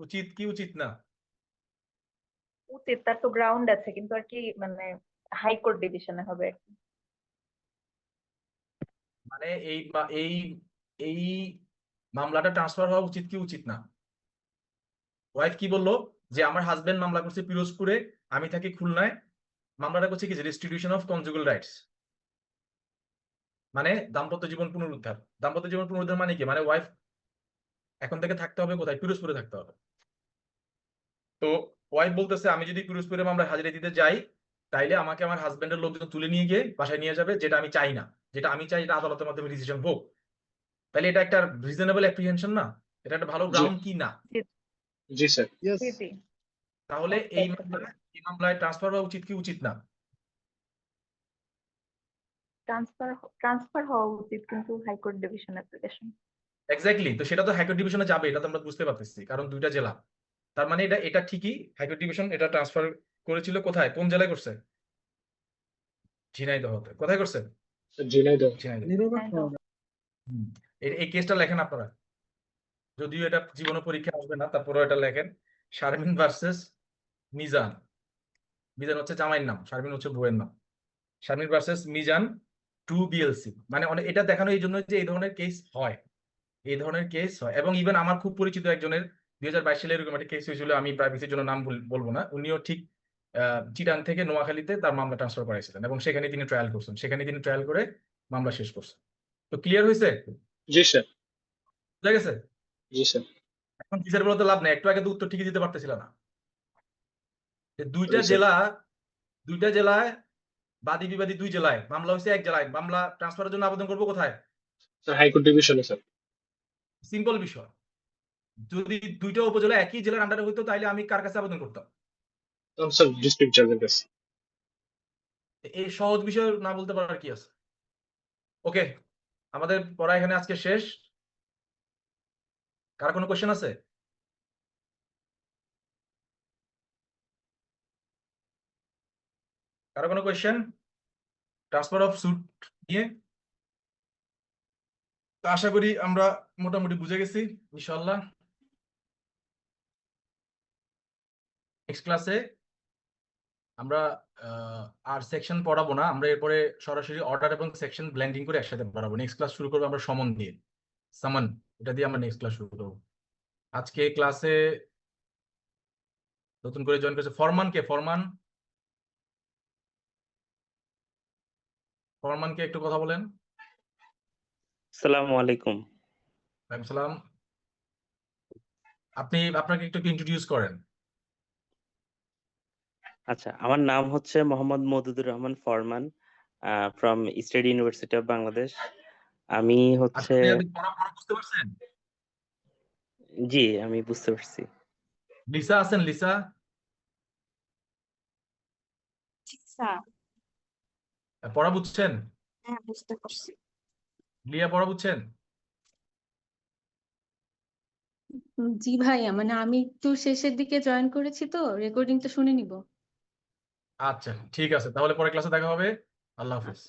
উচিত কি উচিত না? উচিত, তার তো গ্রাউন্ড আছে, কিন্তু আর কি মানে হাইকোর্ট ডিভিশনে হবে আর কি। মানে এই এই মামলাটা ট্রান্সফার হওয়া উচিত কি উচিত না? ওয়াইফ কি বললো? যে আমার হাজবেন্ড মামলা করছে পিরোজপুরে, আমি থাকি খুলনায়, মামলাটা করছে কি রেস্টিটিউশন অফ কনজুগাল রাইটস, মানে দাম্পত্য জীবন পুনরুদ্ধার। দাম্পত্য জীবন পুনরুদ্ধার মানে কি? মানে ওয়াইফ এখন থেকে থাকতে হবে কোথায়? পিরোজপুরে থাকতে হবে। তো ওয়াইফ বলতেছে আমি যদি পিরোজপুরে মামলা হাজিরা দিতে যাই তাইলে আমাকে আমার হাজবেন্ডের লোকজন তুলে নিয়ে গিয়ে বাসায় নিয়ে যাবে, যেটা আমি চাই না। যেটা আমি চাই এটা আদালতের মাধ্যমে ডিসিশন হোক। তাহলে এটা একটা রিজনেবল অ্যাপ্রিহেনশন না? এটা একটা ভালো গ্রাউন্ড কি না? জি স্যার। ইয়েস। জি জি। তাহলে এই মামলায় ট্রান্সফার হওয়া উচিত কি উচিত না? ট্রান্সফার হওয়া উচিত, কিন্তু হাইকোর্ট ডিভিশন অ্যাপ্লিকেশন। এক্স্যাক্টলি, তো সেটা তো হাইকোর্ট ডিভিশনে যাবে, এটা তো আমরা বুঝতে পারতেছি, কারণ দুইটা জেলা। তার মানে এটা এটা ঠিকই হাইকোর্ট ডিভিশন এটা ট্রান্সফার করেছিল কোথায়, কোন জেলায় করছে? ঝিনাইদহতে। কোথায় করছে? ঝিনাইদহ। ঝিনাইদহ। নিরপেক্ষ। হুম। এই কেসটা লেখেন আপনারা, যদিও এটা জীবন পরীক্ষা আসবে না, তারপরেও এটা লেখেন। শারমিন ভার্সেস মিজান। মিজান হচ্ছে জামাইয়ের নাম, শারমিন হচ্ছে বউয়ের নাম। শারমিন ভার্সেস মিজান 2 BLC, মানে অনেক এটা দেখানো এই জন্য যে এই ধরনের কেস হয়, এই ধরনের কেস হয়। এবং ইভেন আমার খুব পরিচিত একজনের 2022 সালে এরকম একটা কেস হয়েছিল, আমি প্রাইভেসির জন্য নাম বলবো না, উনিও ঠিক চিটাং থেকে নোয়াখালীতে তার মামলা ট্রান্সফার করাইছিলেন এবং সেখানে তিনি ট্রায়াল করছেন, সেখানে তিনি ট্রায়াল করে মামলা শেষ করছেন। তো ক্লিয়ার হয়েছে? জি স্যার। বুঝা গেছে? জি স্যার। এখন টিচার বলতে লাভ নেই, একটু আগে তো উত্তর ঠিকই দিতে পারতেছিল না। যে দুইটা Sorry, sir. দুইটা জেলায় বাদী বিবাদী, দুই জেলায় মামলা হয়েছে, এক জেলায় মামলা ট্রান্সফারের জন্য আবেদন করবো কোথায়? স্যার হাইকোর্ট ডিভিশনে স্যার। সিম্পল বিষয়। যদি দুইটা উপজেলা একই জেলার আন্ডারে হইতো তাহলে আমি কার কাছে আবেদন করতাম? স্যার ডিস্ট্রিক্ট জাজের কাছে। এই সহজ বিষয় না বলতে পারার কি আছে? ওকে, আমাদের পড়া এখানে আজকে শেষ। কার কোনো কোশ্চেন আছে? কারো কোনো কোয়েশ্চেন ট্রান্সফার অফ সুট নিয়ে? তো আশা করি আমরা মোটামুটি বুঝে গেছি ইনশাআল্লাহ। নেক্সট ক্লাসে আমরা আর সেকশন পড়াবো না, আমরা এরপরে সরাসরি অর্ডার এবং সেকশন ব্লেন্ডিং করে একসাথে পড়াবো। নেক্সট ক্লাস শুরু করবো আমরা সমন দিয়ে, সামান, এটা দিয়ে আমরা নেক্সট ক্লাস শুরু করবো। আজকে ক্লাসে নতুন করে জয়েন করেছে ফরমান। কে ফরমান? ফরমানকে একটু কথা বলেন। আসসালামু আলাইকুম। ওয়ালাইকুম সালাম। আপনি আপনাকে একটু ইন্ট্রোডিউস করেন। আচ্ছা, আমার নাম হচ্ছে মোহাম্মদ মওদুদুর রহমান ফরমান, from state university of Bangladesh. আমি হচ্ছে, আপনি পড়া পড়া বুঝতে পারছেন? জি আমি বুঝতে পারছি। লিসা আছেন? লিসা, স্যার, পড়া বুঝছেন? হ্যাঁ বুঝতে পারছি। লিয়া পড়া বুঝছেন? জি ভাইয়া, মানে আমি একটু শেষের দিকে জয়েন করেছি তো, রেকর্ডিংটা শুনে নিব। আচ্ছা ঠিক আছে, তাহলে পরে ক্লাসে দেখা হবে। আল্লাহ হাফেজ।